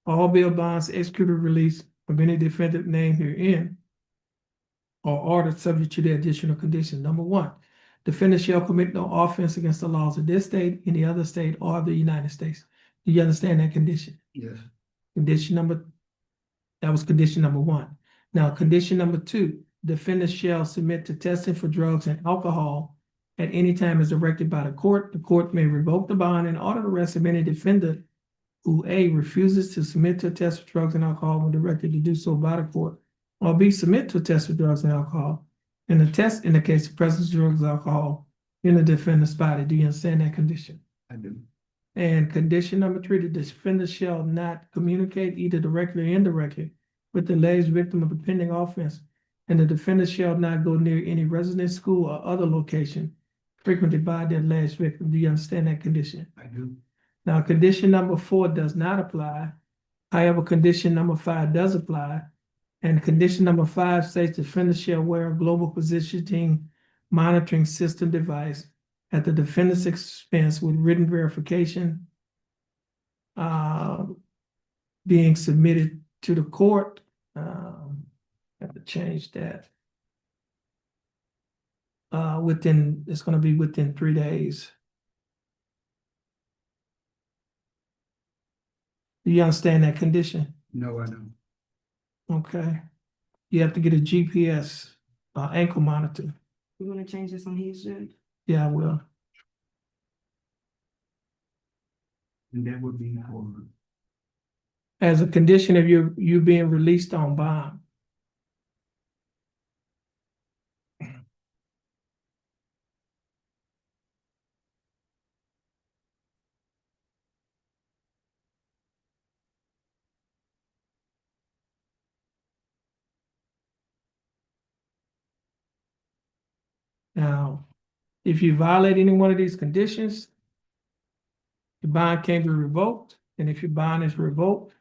all bail bonds executed release of any defendant named herein are ordered subject to the additional conditions. Number 1, defendant shall commit no offense against the laws of this state, any other state, or the United States. Do you understand that condition? Yes. That was condition number 1. Now, condition number 2, defendant shall submit to testing for drugs and alcohol at any time as directed by the court. The court may revoke the bond and order the arrest of any defendant who A, refuses to submit to a test for drugs and alcohol when directed to do so by the court, or B, submit to a test for drugs and alcohol, and the test in the case of presence of drugs and alcohol in the defendant's body. Do you understand that condition? I do. And condition number 3, the defendant shall not communicate either directly or indirectly with the alleged victim of the pending offense, and the defendant shall not go near any residence, school, or other location frequented by the alleged victim. Do you understand that condition? I do. Now, condition number 4 does not apply. However, condition number 5 does apply. And condition number 5 states defendant shall wear a global positioning monitoring system device at the defendant's expense with written verification being submitted to the court. Have to change that. It's going to be within 3 days. Do you understand that condition? No, I don't. Okay. You have to get a GPS ankle monitor. You wanna change this on his Judge? Yeah, I will. And that would be for, As a condition of you being released on bond. Now, if you violate any one of these conditions, your bond can be revoked, and if your bond is revoked,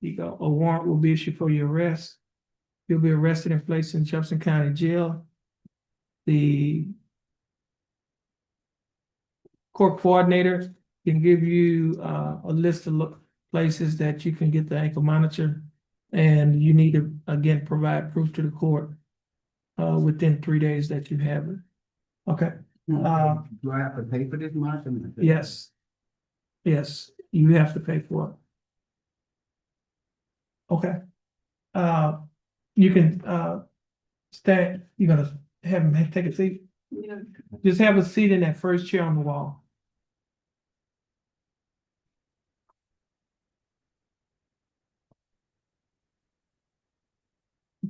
you go, a warrant will be issued for your arrest. You'll be arrested and placed in Jefferson County Jail. The court coordinator can give you a list of places that you can get the ankle monitor. And you need to, again, provide proof to the court within 3 days that you have it. Okay, Do I have to pay for this much? yes. Yes, you have to pay for it. Okay. You can stand, you're gonna have him take a seat. Just have a seat in that first chair on the wall.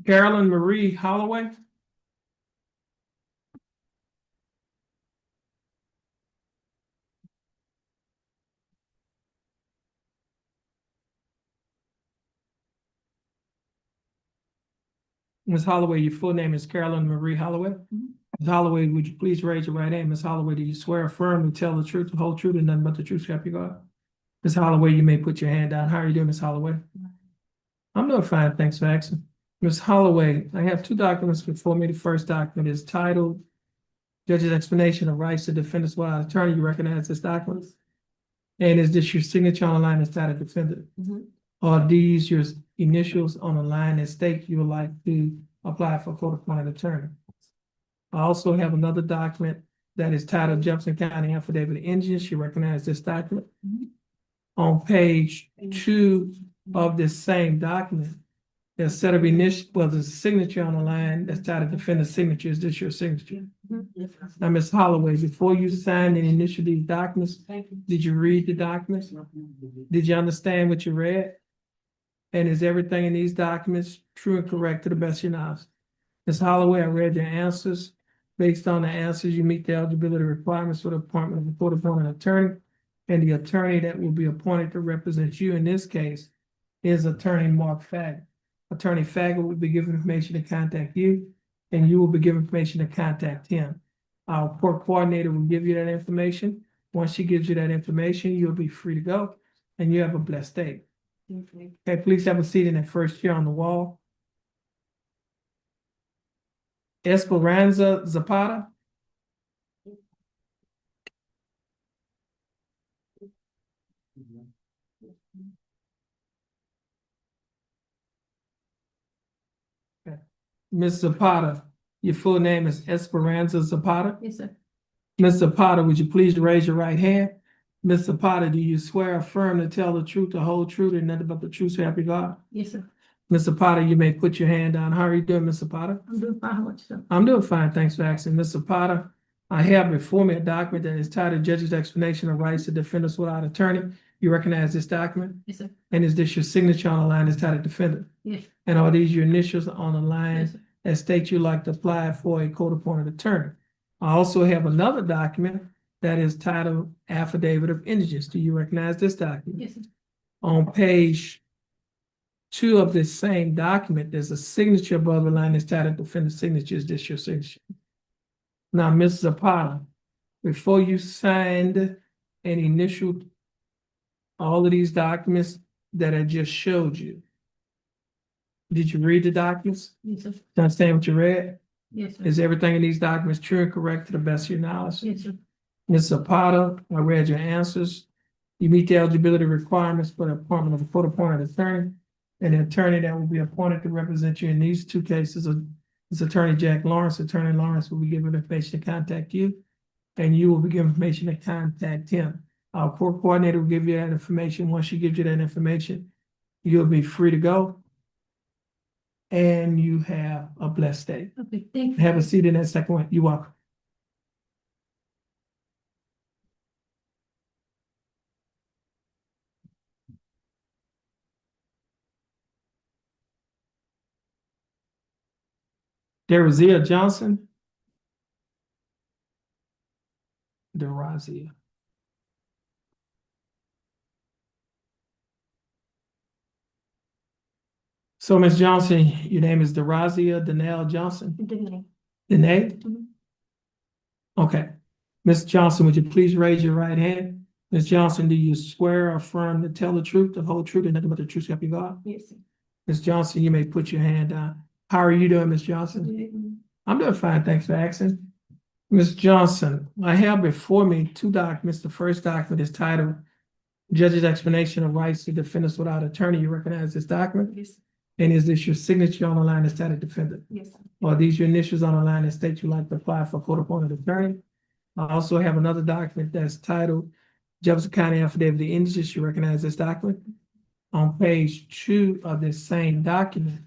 Carolyn Marie Holloway. Ms. Holloway, your full name is Carolyn Marie Holloway. Ms. Holloway, would you please raise your right hand? Ms. Holloway, do you swear affirm to tell the truth, the whole truth, and nothing but the truth, so help you God? Ms. Holloway, you may put your hand down. How are you doing, Ms. Holloway? I'm doing fine, thanks for asking. Ms. Holloway, I have two documents before me. The first document is titled Judge's Explanation of Rights to Defendants Without Attorney. You recognize this document? And is this your signature on the line that's titled defendant? Are these your initials on the line that state you would like to apply for court-appointed attorney? I also have another document that is titled Jefferson County Affidavit of Indigence. You recognize this document? On page 2 of this same document, there's a set of initials, well, there's a signature on the line that's titled defendant's signature. Is this your signature? Now, Ms. Holloway, before you signed and initialed these documents, did you read the documents? Did you understand what you read? And is everything in these documents true and correct to the best of your knowledge? Ms. Holloway, I read your answers. Based on the answers, you meet the eligibility requirements for the appointment of a court-appointed attorney. And the attorney that will be appointed to represent you in this case is Attorney Mark Faggett. Attorney Faggett will be given information to contact you, and you will be given information to contact him. Our court coordinator will give you that information. Once she gives you that information, you'll be free to go, and you have a blessed day. Okay, please have a seat in that first chair on the wall. Esperanza Zapata. Okay. Ms. Zapata, your full name is Esperanza Zapata? Yes, sir. Ms. Zapata, would you please raise your right hand? Ms. Zapata, do you swear or affirm to tell the truth, the whole truth, and nothing but the truth, so help you God? Yes, sir. Ms. Zapata, you may put your hand down. How are you doing, Ms. Zapata? I'm doing fine. How about yourself? I'm doing fine, thanks for asking. Ms. Zapata, I have before me a document that is titled Judge's Explanation of Rights to Defendants Without Attorney. You recognize this document? Yes, sir. And is this your signature on the line that's titled defendant? Yes. And are these your initials on the line Yes, sir. that state you'd like to apply for a court-appointed attorney? I also have another document that is titled Affidavit of Indigence. Do you recognize this document? Yes, sir. On page 2 of this same document, there's a signature above the line that's titled defendant's signature. Is this your signature? Now, Ms. Zapata, before you signed and initialed all of these documents that I just showed you, did you read the documents? Yes, sir. Do you understand what you read? Yes, sir. Is everything in these documents true and correct to the best of your knowledge? Yes, sir. Ms. Zapata, I read your answers. You meet the eligibility requirements for the appointment of a court-appointed attorney. And the attorney that will be appointed to represent you in these two cases is Attorney Jack Lawrence. Attorney Lawrence will be given information to contact you, and you will be given information to contact him. Our court coordinator will give you that information. Once she gives you that information, you'll be free to go. And you have a blessed day. Okay, thank you. Have a seat in that second one. You're welcome. Derazia Johnson. Derazia. So, Ms. Johnson, your name is Derazia Danelle Johnson? Danae. Danae? Mhm. Okay. Ms. Johnson, would you please raise your right hand? Ms. Johnson, do you swear or affirm to tell the truth, the whole truth, and nothing but the truth, so help you God? Yes, sir. Ms. Johnson, you may put your hand down. How are you doing, Ms. Johnson? I'm doing fine, thanks for asking. Ms. Johnson, I have before me two documents. The first document is titled Judge's Explanation of Rights to Defendants Without Attorney. You recognize this document? Yes, And is this your signature on the line that's titled defendant? yes, sir. Or are these your initials on the line that state you like to apply for court-appointed attorney? I also have another document that's titled Jefferson County Affidavit of Indigence. You recognize this document? On page 2 of this same document,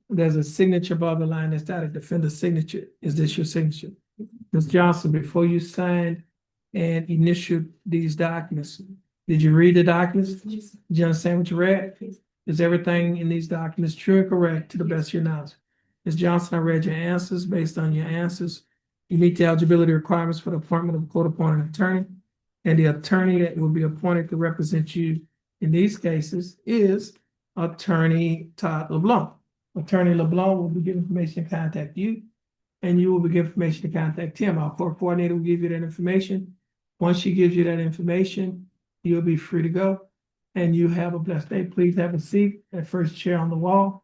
there's a signature above the line that's titled defendant's signature. Is this your signature? Ms. Johnson, before you signed and initialed these documents, did you read the documents? Yes, Did you understand what you read? Yes. Is everything in these documents true and correct to the best of your knowledge? Ms. Johnson, I read your answers. Based on your answers, you meet the eligibility requirements for the appointment of a court-appointed attorney. And the attorney that will be appointed to represent you in these cases is Attorney Todd LeBlanc. Attorney LeBlanc will be given information to contact you, and you will be given information to contact him. Our court coordinator will give you that information. Once she gives you that information, you'll be free to go. And you have a blessed day. Please have a seat at first chair on the wall.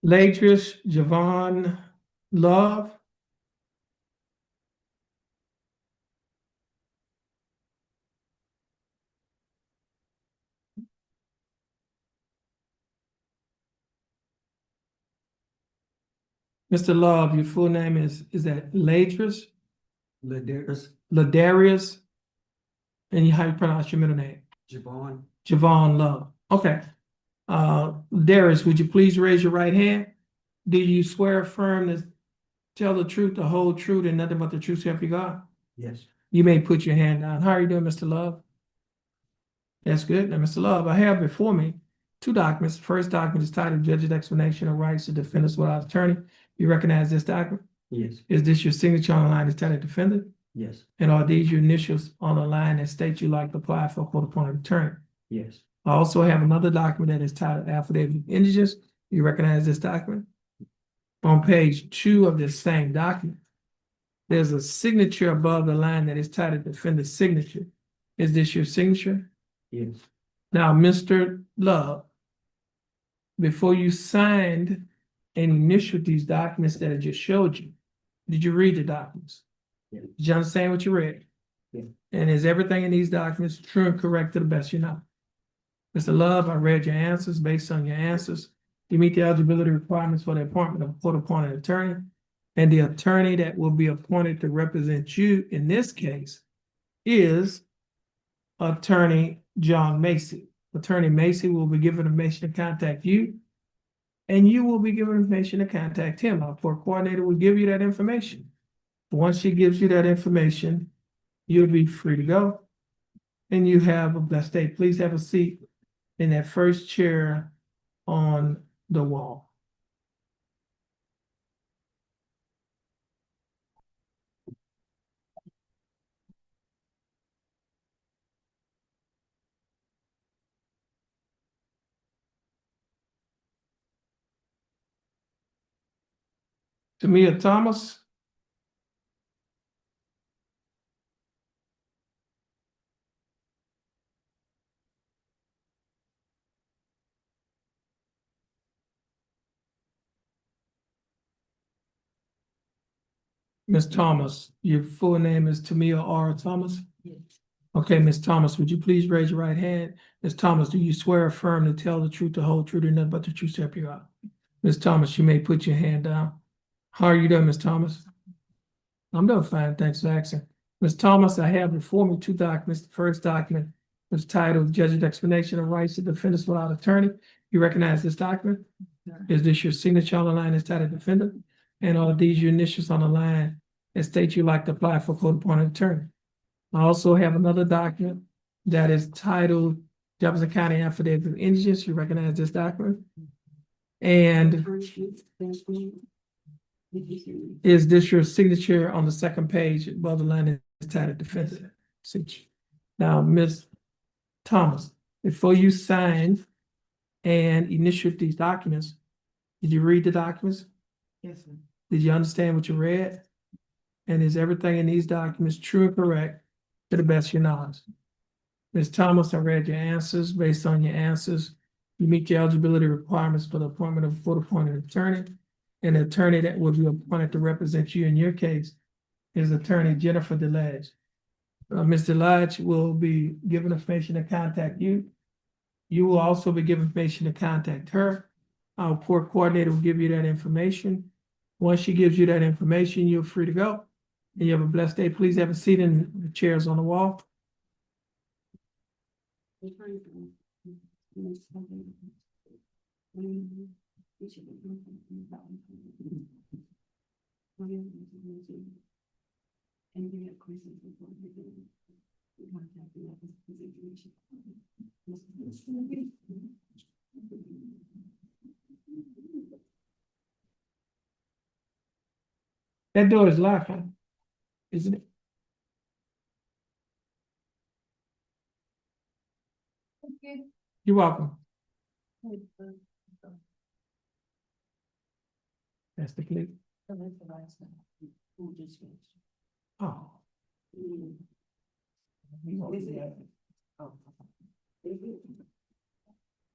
Ladris Javon Love. Mr. Love, your full name is that Ladris? Ladarius? And how you pronounce your middle name? Javon. Javon Love. Okay. Darius, would you please raise your right hand? Do you swear or affirm to tell the truth, the whole truth, and nothing but the truth, so help you God? Yes. You may put your hand down. How are you doing, Mr. Love? That's good. Now, Mr. Love, I have before me two documents. The first document is titled Judge's Explanation of Rights to Defendants Without Attorney. You recognize this document? Yes. Is this your signature on the line that's titled defendant? Yes. And are these your initials on the line that state you like to apply for a court-appointed attorney? Yes. I also have another document that is titled Affidavit of Indigence. You recognize this document? On page 2 of this same document, there's a signature above the line that is titled Defendant's Signature. Is this your signature? Yes. Now, Mr. Love, before you signed and initialed these documents that I just showed you, did you read the documents? Yes. Did you understand what you read? Yes. And is everything in these documents true and correct to the best you know? Mr. Love, I read your answers. Based on your answers, you meet the eligibility requirements for the appointment of a court-appointed attorney. And the attorney that will be appointed to represent you in this case is Attorney John Macy. Attorney Macy will be given information to contact you, and you will be given information to contact him. Our court coordinator will give you that information. Once she gives you that information, you'll be free to go, and you have a blessed day. Please have a seat in that first chair on the wall. Tamia Thomas. Ms. Thomas, your full name is Tamia R. Thomas? Yes. Okay, Ms. Thomas, would you please raise your right hand? Ms. Thomas, do you swear or affirm to tell the truth, the whole truth, and nothing but the truth, so help you God? Ms. Thomas, you may put your hand down. How are you doing, Ms. Thomas? I'm doing fine, thanks for asking. Ms. Thomas, I have before me two documents. The first document was titled Judge's Explanation of Rights to Defendants Without Attorney. You recognize this document? Is this your signature on the line that's titled defendant? And are these your initials on the line that state you like to apply for court-appointed attorney? I also have another document that is titled Jefferson County Affidavit of Indigence. You recognize this document? And Is this your signature on the second page above the line is titled defendant? Signature. Now, Ms. Thomas, before you sign and initial these documents, did you read the documents? Yes, sir. Did you understand what you read? And is everything in these documents true and correct to the best of your knowledge? Ms. Thomas, I read your answers. Based on your answers, you meet the eligibility requirements for the appointment of a court-appointed attorney. An attorney that will be appointed to represent you in your case is Attorney Jennifer DeLage. Ms. DeLage will be given information to contact you. You will also be given information to contact her. Our court coordinator will give you that information. Once she gives you that information, you're free to go. And you have a blessed day. Please have a seat in the chairs on the wall. That door is locked, huh? Isn't it? You're welcome. That's the clip. Oh.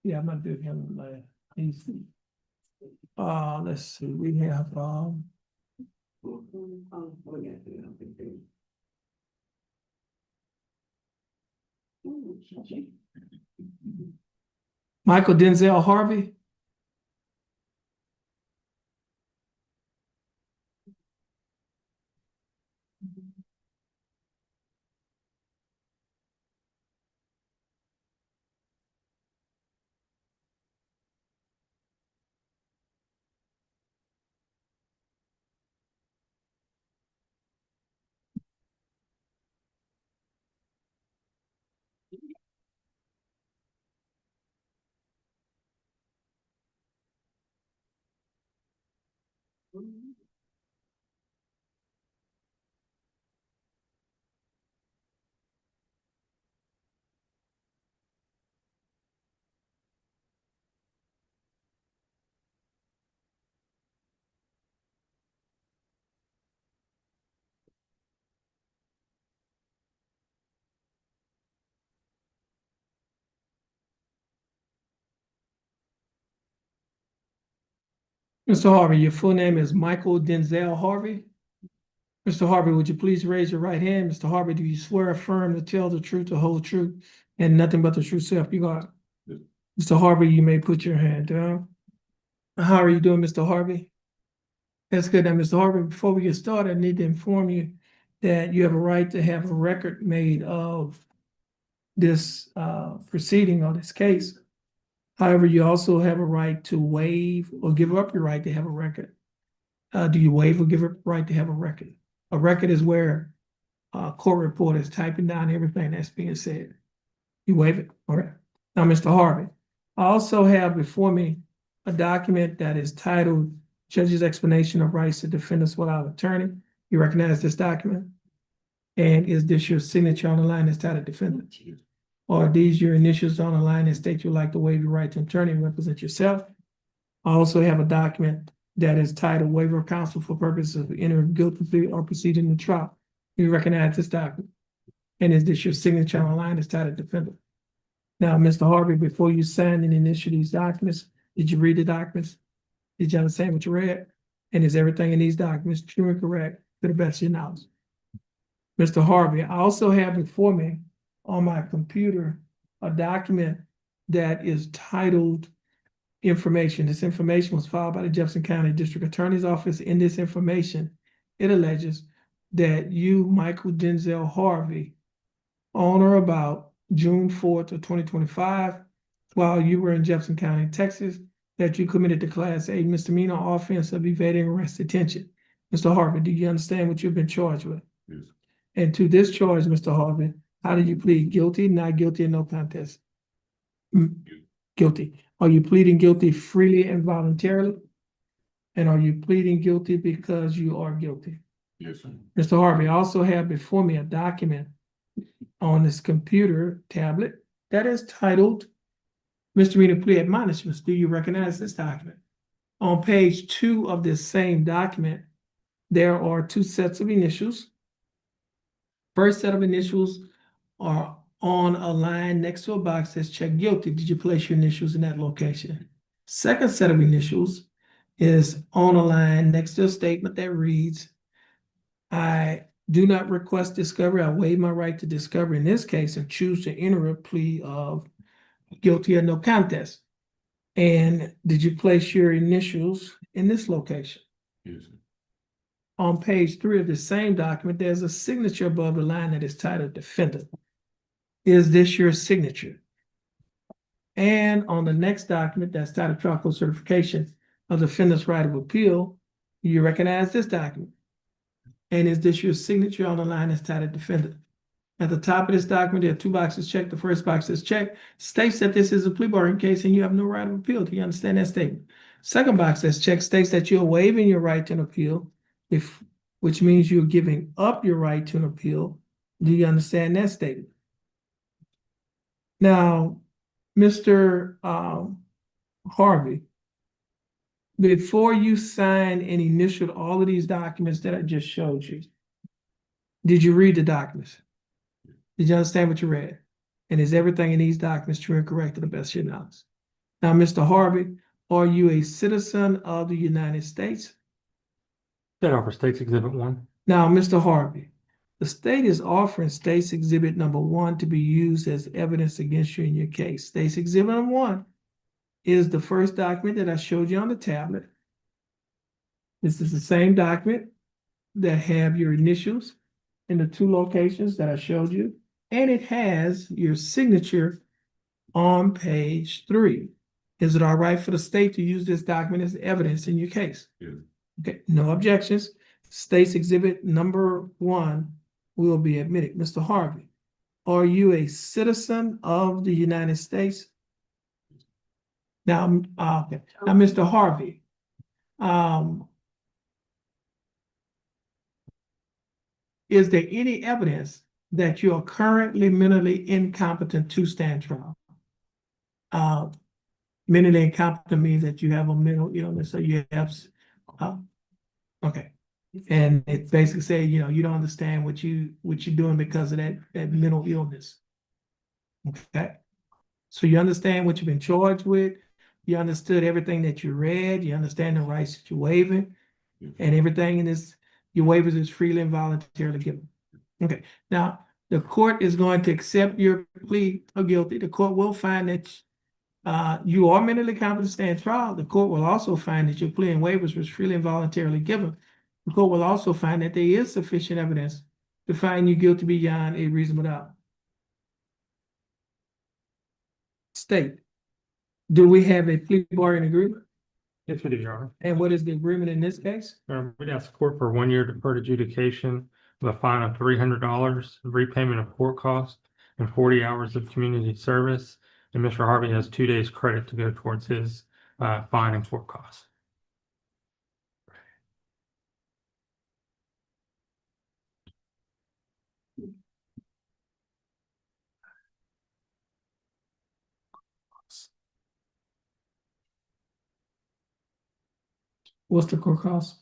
Yeah, I'm not doing him like he's. Let's see, we have Michael Denzel Harvey. Mr. Harvey, your full name is Michael Denzel Harvey. Mr. Harvey, would you please raise your right hand? Mr. Harvey, do you swear affirm to tell the truth, the whole truth, and nothing but the truth self you got? Yes. Mr. Harvey, you may put your hand down. How are you doing, Mr. Harvey? That's good. Now, Mr. Harvey, before we get started, I need to inform you that you have a right to have a record made of this proceeding or this case. However, you also have a right to waive or give up your right to have a record. Do you waive or give up the right to have a record? A record is where a court reporter is typing down everything that's being said. You waive it, all right? Now, Mr. Harvey, I also have before me a document that is titled Judge's Explanation of Rights to Defendants Without Attorney. You recognize this document? And is this your signature on the line that's titled Defendant? Or are these your initials on the line that state you'd like to waive your right to attorney and represent yourself? I also have a document that is titled Waiver of Counsel for Purposes of Entering Guilty Plea or Proceeding in Trial. You recognize this document? And is this your signature on the line that's titled Defendant? Now, Mr. Harvey, before you signed and initial these documents, did you read the documents? Did you understand what you read? And is everything in these documents true and correct to the best of your knowledge? Mr. Harvey, I also have before me on my computer a document that is titled Information. This information was filed by the Jefferson County District Attorney's Office. In this information, it alleges that you, Michael Denzel Harvey, on or about June 4th of 2025, while you were in Jefferson County, Texas, that you committed the Class A misdemeanor offense of evading arrest detention. Mr. Harvey, do you understand what you've been charged with? Yes. And to this charge, Mr. Harvey, how did you plead? Guilty, not guilty, and no contest? Guilty. Are you pleading guilty freely and voluntarily? And are you pleading guilty because you are guilty? Yes, sir. Mr. Harvey, I also have before me a document on this computer tablet that is titled Misdemeanor Plea Admonishments. Do you recognize this document? On page 2 of this same document, there are 2 sets of initials. First set of initials are on a line next to a box that's checked guilty. Did you place your initials in that location? Second set of initials is on a line next to a statement that reads, I do not request discovery. I waive my right to discovery in this case and choose to enter a plea of guilty or no contest. And did you place your initials in this location? Yes, sir. On page 3 of the same document, there's a signature above the line that is titled defendant. Is this your signature? And on the next document that's titled charcoal certification of defendant's right of appeal, you recognize this document. And is this your signature on the line that's titled defendant? At the top of this document, there are 2 boxes checked. The first box is checked, states that this is a plea bargain case and you have no right of appeal. Do you understand that statement? Second box that's checked states that you're waiving your right to an appeal, which means you're giving up your right to an appeal. Do you understand that statement? Now, Mr. Harvey, before you signed and initialed all of these documents that I just showed you, did you read the documents? Did you understand what you read? And is everything in these documents true and correct to the best of your knowledge? Now, Mr. Harvey, are you a citizen of the United States? That offer States Exhibit 1. Now, Mr. Harvey, the state is offering States Exhibit number 1 to be used as evidence against you in your case. States Exhibit number 1 is the first document that I showed you on the tablet. This is the same document that have your initials in the 2 locations that I showed you, and it has your signature on page 3. Is it all right for the state to use this document as evidence in your case? Yes. Okay, no objections. State's Exhibit number 1 will be admitted. Mr. Harvey, are you a citizen of the United States? Now, okay. Now, Mr. Harvey, is there any evidence that you are currently mentally incompetent to stand trial? Mentally incompetent means that you have a mental illness, so you have, okay. And it basically says, you don't understand what you're doing because of that mental illness. Okay. So you understand what you've been charged with. You understood everything that you read. You understand the rights that you're waiving, and everything in this, your waivers is freely and voluntarily given. Okay. Now, the court is going to accept your plea of guilty. The court will find that you are mentally competent to stand trial. The court will also find that your plea and waivers was freely and voluntarily given. The court will also find that there is sufficient evidence to find you guilty beyond a reasonable doubt. State, do we have a plea bargain agreement? Yes, we do, Your Honor. And what is the agreement in this case? We'd ask the court for 1 year deferred adjudication with a fine of $300, repayment of court costs, and 40 hours of community service. And Mr. Harvey has 2 days credit to go towards his fine and court costs. What's the court cost?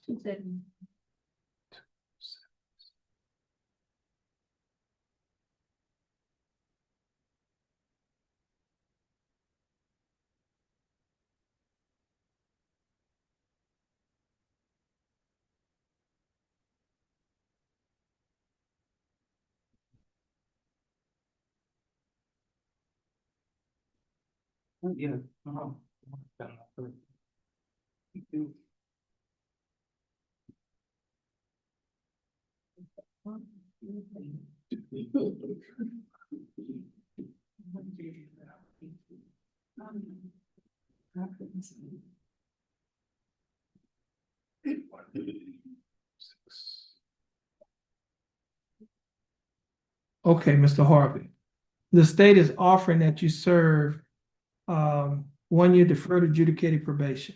Yeah. Okay, Mr. Harvey. The state is offering that you serve 1 year deferred adjudicated probation.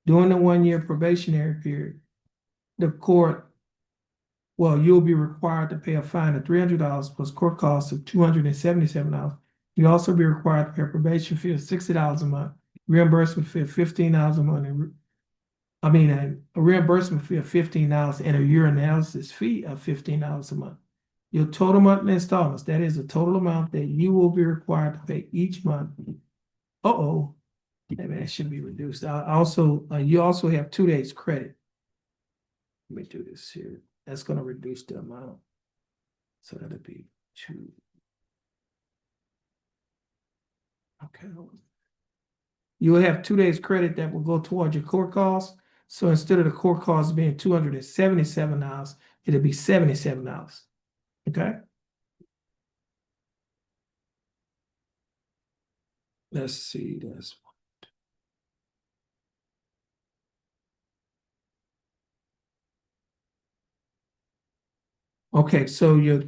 During the 1 year probationary period, the court, well, you'll be required to pay a fine of $300 plus court costs of $277. You also be required to pay a probation fee of $60 a month, reimbursement fee of $15 a month, a reimbursement fee of $15 and a urinalysis fee of $15 a month. Your total monthly installments, that is the total amount that you will be required to pay each month. Maybe that should be reduced. You also have 2 days credit. Let me do this here. That's gonna reduce the amount. So that'll be 2. Okay. You will have 2 days credit that will go towards your court costs. So instead of the court costs being $277, it'll be $77. Okay? Let's see this. Okay, so your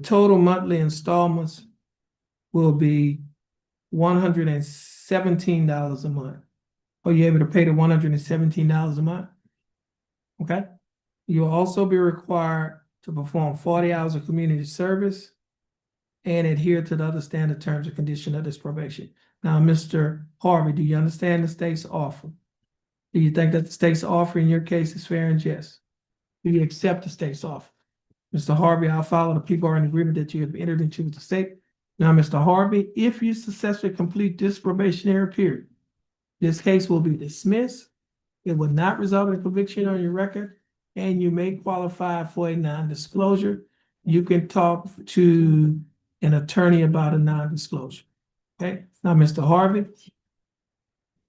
total monthly installments will be $117 a month. Are you able to pay the $117 a month? Okay. You'll also be required to perform 40 hours of community service and adhere to the other standard terms and conditions of this probation. Now, Mr. Harvey, do you understand the state's offer? Do you think that the state's offer in your case is fair and just? Do you accept the state's offer? Mr. Harvey, I'll follow the people are in agreement that you have entered into with the state. Now, Mr. Harvey, if you successfully complete this probationary period, this case will be dismissed. It will not result in conviction on your record, and you may qualify for a non-disclosure. You can talk to an attorney about a non-disclosure. Okay, now, Mr. Harvey,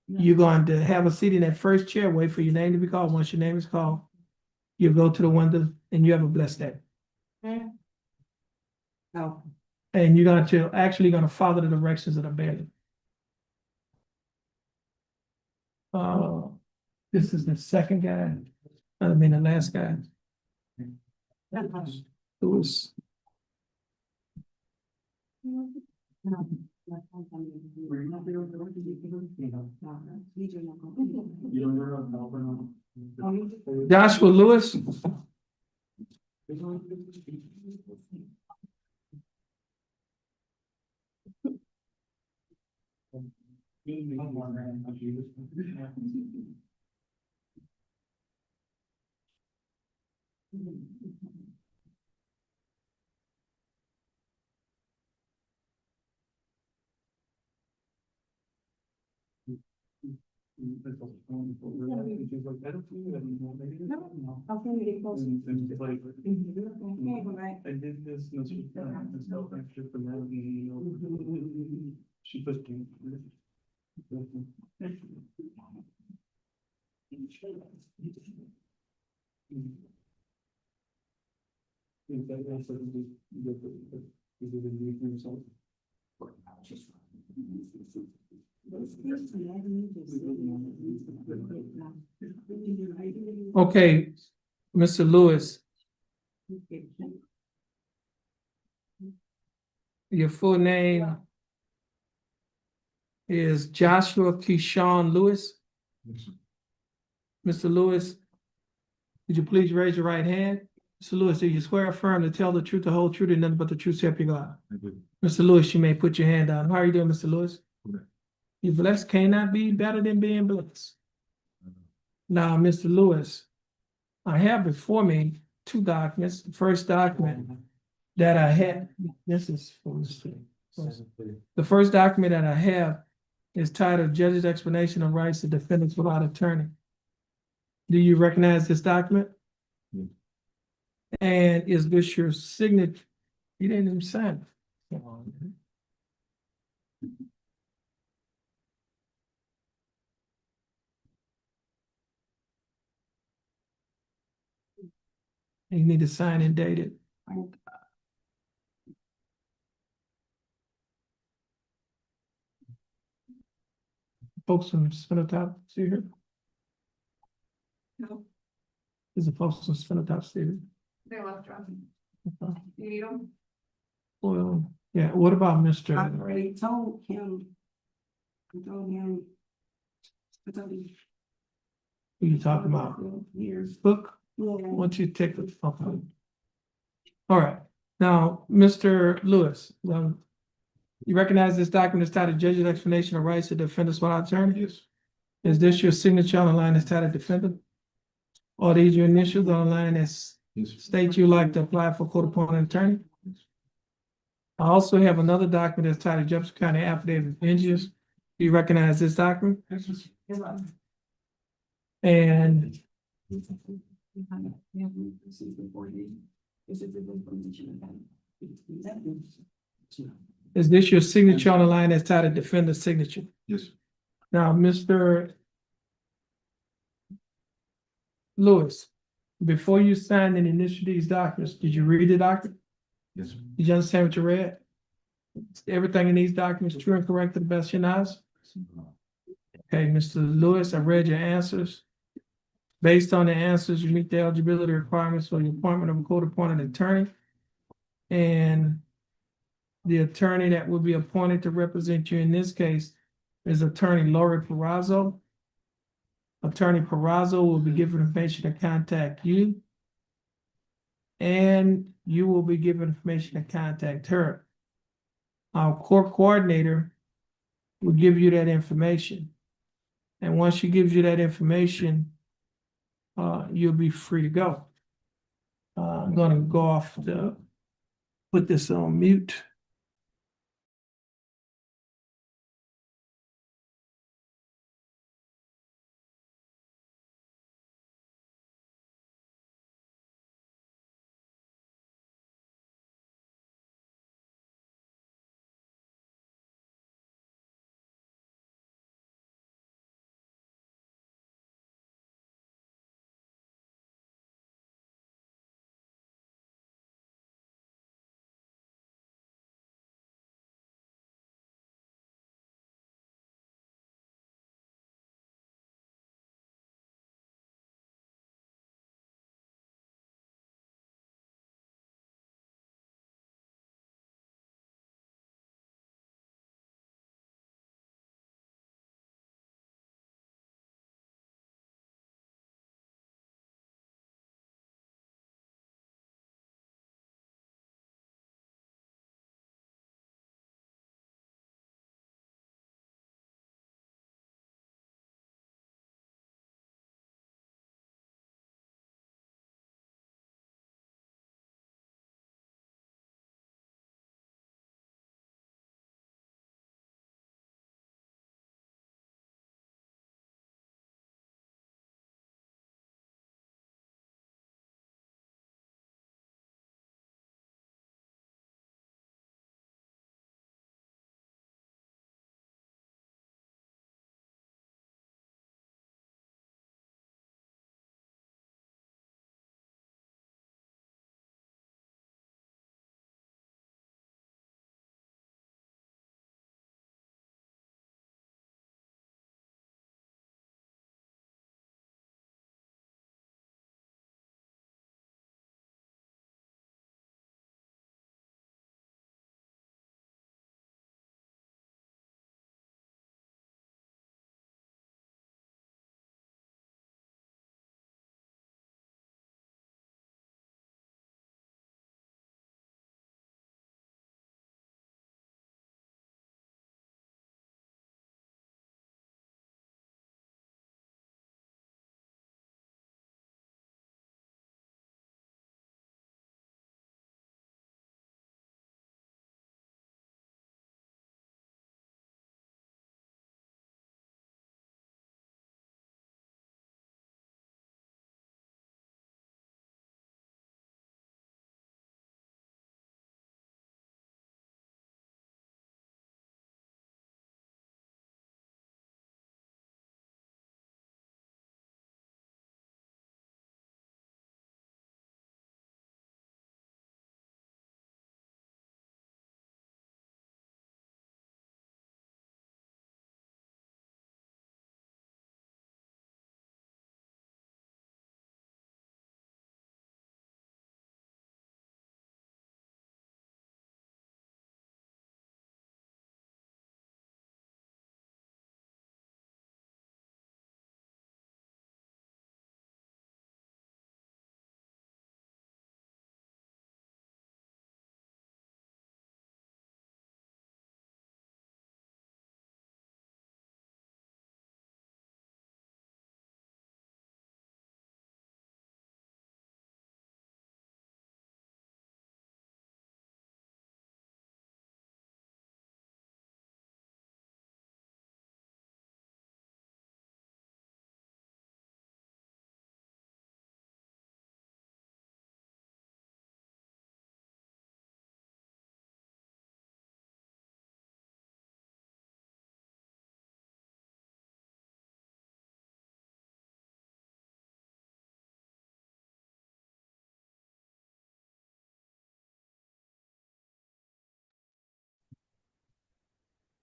you're going to have a seat in that first chair, wait for your name to be called. Once your name is called, you'll go to the window and you have a blessed day. No. And you're actually gonna follow the directions of the bailiff. This is the second guy, the last guy. Lewis. Joshua Lewis. I did this. She put. Okay, Mr. Lewis. Your full name is Joshua Keyshawn Lewis. Mr. Lewis, would you please raise your right hand? Mr. Lewis, do you swear or affirm to tell the truth, the whole truth, and nothing but the truth, so help you God? Mr. Lewis, you may put your hand down. How are you doing, Mr. Lewis? You blessed cannot be better than being blessed. Now, Mr. Lewis, I have before me 2 documents. The first document that I had, this is from the first document that I have is titled Judge's Explanation of Rights to Defendants Without Attorney. Do you recognize this document? And is this your signature? You didn't even sign it. You need to sign and date it. Folks from Spinotop, see here? No. Is the folks from Spinotop see here? They left, John. Okay. You need them? Well, yeah, what about I Mr.? already told him. I told him. Who you talking about? Book? Once you take it, okay. All right, now, Mr. Lewis, you recognize this document is titled Judge's Explanation of Rights to Defendants Without Attorney? Yes. Is this your signature on the line that's titled Defendant? Or these your initials on the line that state you like to apply for court-appointed attorney? I also have another document that's titled Jefferson County Affidavit of Injuries. Do you recognize this document? And is this your signature on the line that's titled Defendant's Signature? Yes. Now, Mr. Lewis, before you signed and initialed these documents, did you read the document? Yes. Did you understand what you read? Is everything in these documents true and correct to the best of your knowledge? Okay, Mr. Lewis, I read your answers. Based on the answers, you meet the eligibility requirements for the appointment of a court-appointed attorney. And the attorney that will be appointed to represent you in this case is Attorney Lori Perazzo. Attorney Perazzo will be given information to contact you. And you will be given information to contact her. Our court coordinator will give you that information. And once she gives you that information, you'll be free to go. I'm gonna go off the, put this on mute.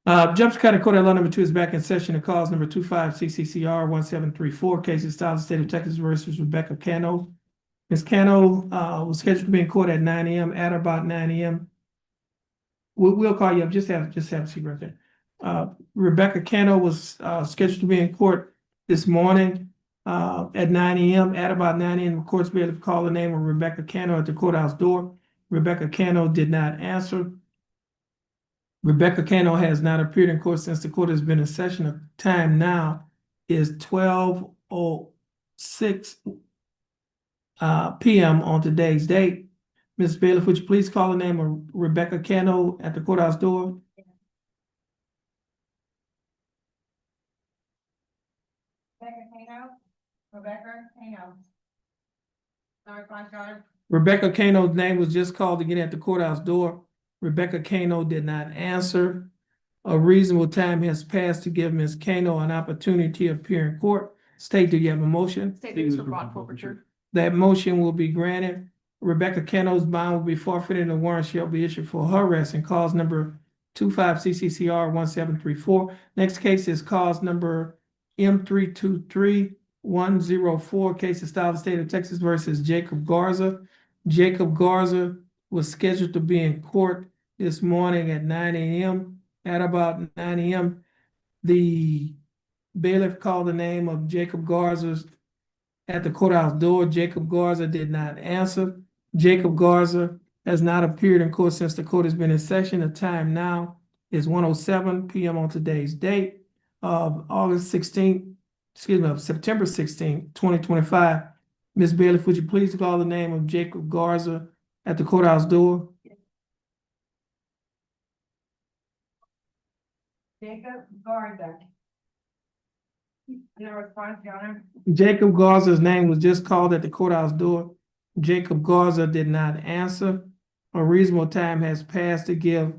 Jefferson County Court at Law number 2 is back in session. The cause number 25 CCCR 1734, cases filed in the state of Texas versus Rebecca Cano. Ms. Cano, was scheduled to be in court at 9 a.m. At about 9 a.m. We'll call you up. Just have a seat right there. Rebecca Cano was, scheduled to be in court this morning, at 9 a.m. At about 9 a.m., the court's bailiff called the name of Rebecca Cano at the courthouse door. Rebecca Cano did not answer. Rebecca Cano has not appeared in court since the court has been in session. The time now is 12:06 p.m. on today's date. Ms. Bailiff, would you please call the name of Rebecca Cano at the courthouse door? Rebecca Cano's name was just called again at the courthouse door. Rebecca Cano did not answer. A reasonable time has passed to give Ms. Cano an opportunity to appear in court. State, do you have a motion? Statements for bond forfeiture. That motion will be granted. Rebecca Cano's bond will be forfeited and a warrant shall be issued for her arrest in cause number 25 CCCR 1734. Next case is cause number M323104, case of style of the state of Texas versus Jacob Garza. Jacob Garza was scheduled to be in court this morning at 9 a.m. At about 9 a.m., the bailiff called the name of Jacob Garza at the courthouse door. Jacob Garza did not answer. Jacob Garza has not appeared in court since the court has been in session. The time now is 1:07 p.m. on today's date of September 16th, 2025. Ms. Bailiff, would you please call the name of Jacob Garza at the courthouse door? Jacob Garza. No response, Your Honor. Jacob Garza's name was just called at the courthouse door. Jacob Garza did not answer. A reasonable time has passed to give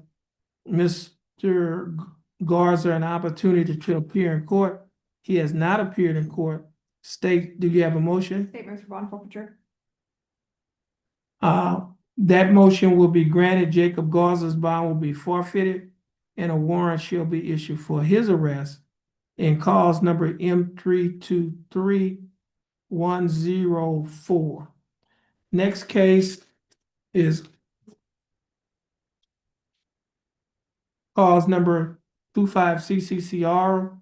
Mr. Garza an opportunity to appear in court. He has not appeared in court. State, do you have a motion? Statements for bond forfeiture. That motion will be granted. Jacob Garza's bond will be forfeited and a warrant shall be issued for his arrest in cause number M323104. Next case is cause number 25 CCCR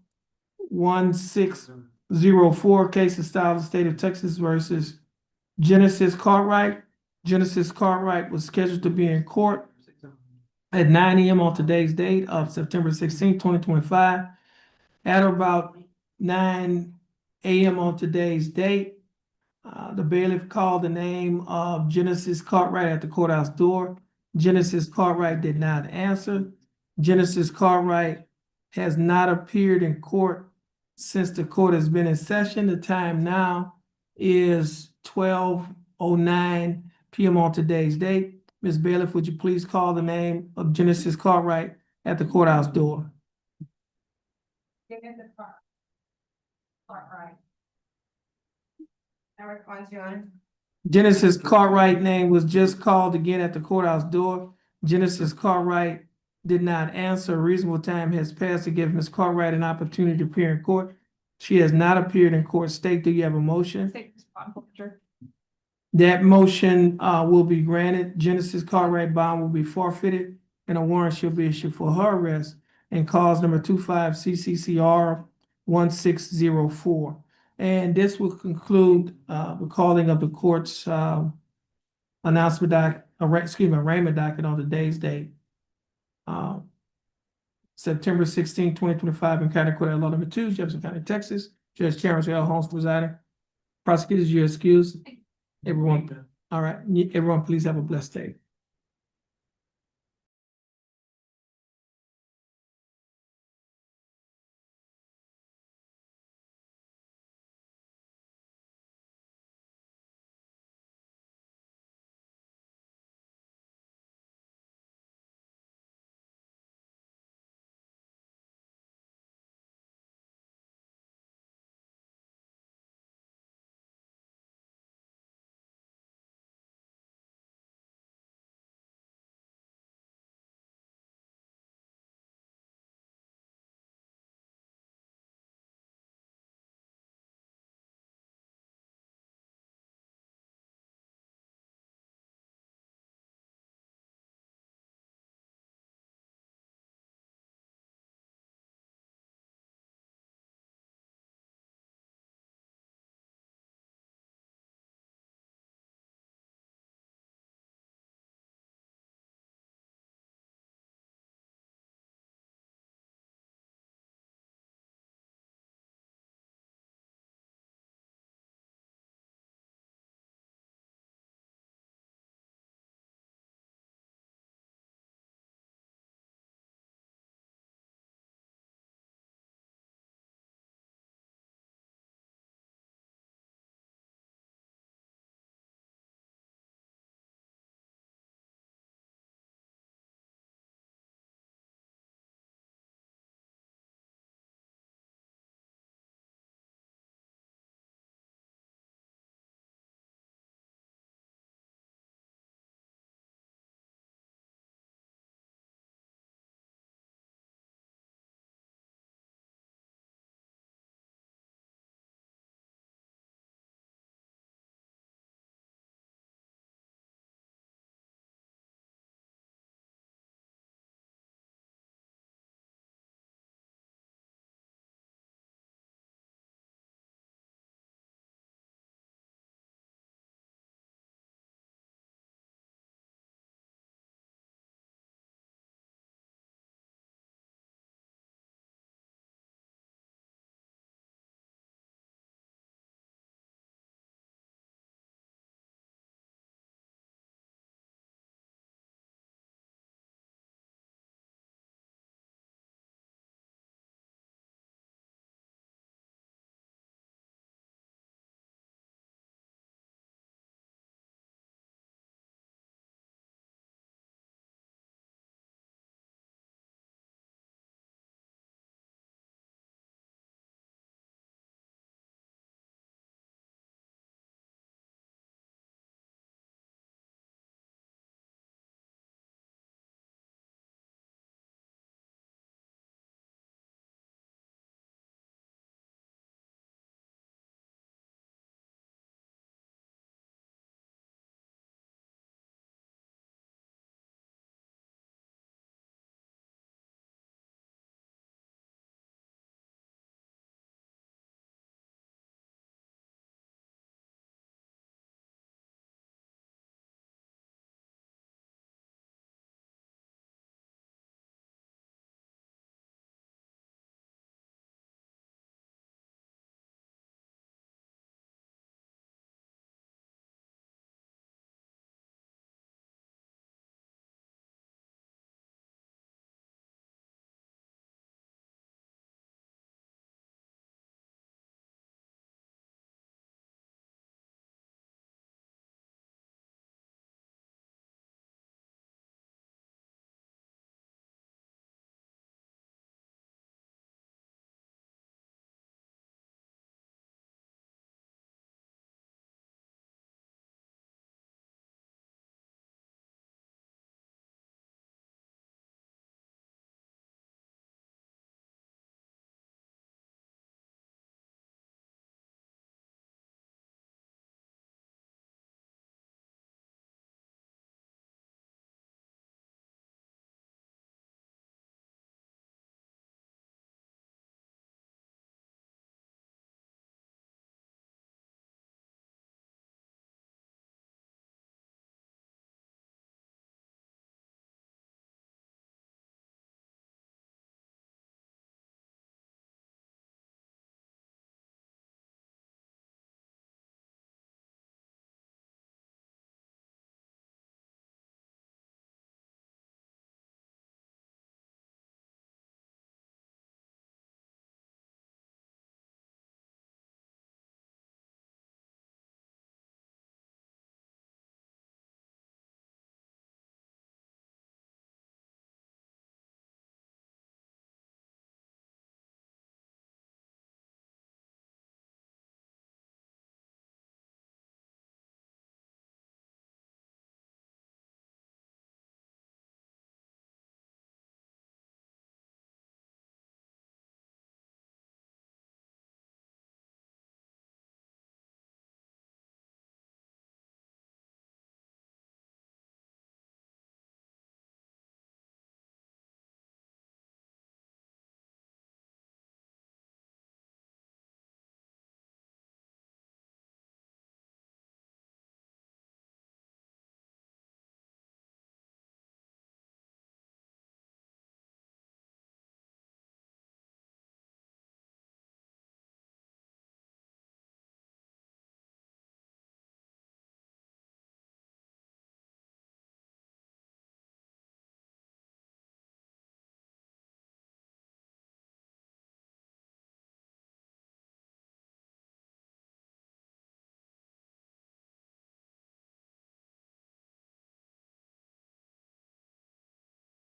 1604, case of style of the state of Texas versus Genesis Cartwright. Genesis Cartwright was scheduled to be in court at 9 a.m. on today's date of September 16, 2025. At about 9 a.m. on today's date, the bailiff called the name of Genesis Cartwright at the courthouse door. Genesis Cartwright did not answer. Genesis Cartwright has not appeared in court since the court has been in session. The time now is 12:09 p.m. on today's date. Ms. Bailiff, would you please call the name of Genesis Cartwright at the courthouse door? Genesis Cartwright. No response, Your Honor. Genesis Cartwright name was just called again at the courthouse door. Genesis Cartwright did not answer. A reasonable time has passed to give Ms. Cartwright an opportunity to appear in court. She has not appeared in court. State, do you have a motion? Statements for bond forfeiture. That motion will be granted. Genesis Cartwright bond will be forfeited and a warrant shall be issued for her arrest in cause number 25 CCCR 1604. And this will conclude the calling of the court's arraignment docket on today's date. September 16, 2025 in County Court at Law number 2, Jefferson County, Texas. Judge Terrence Holmes presiding. Prosecutors, you're excused. Everyone, all right, everyone, please have a blessed day.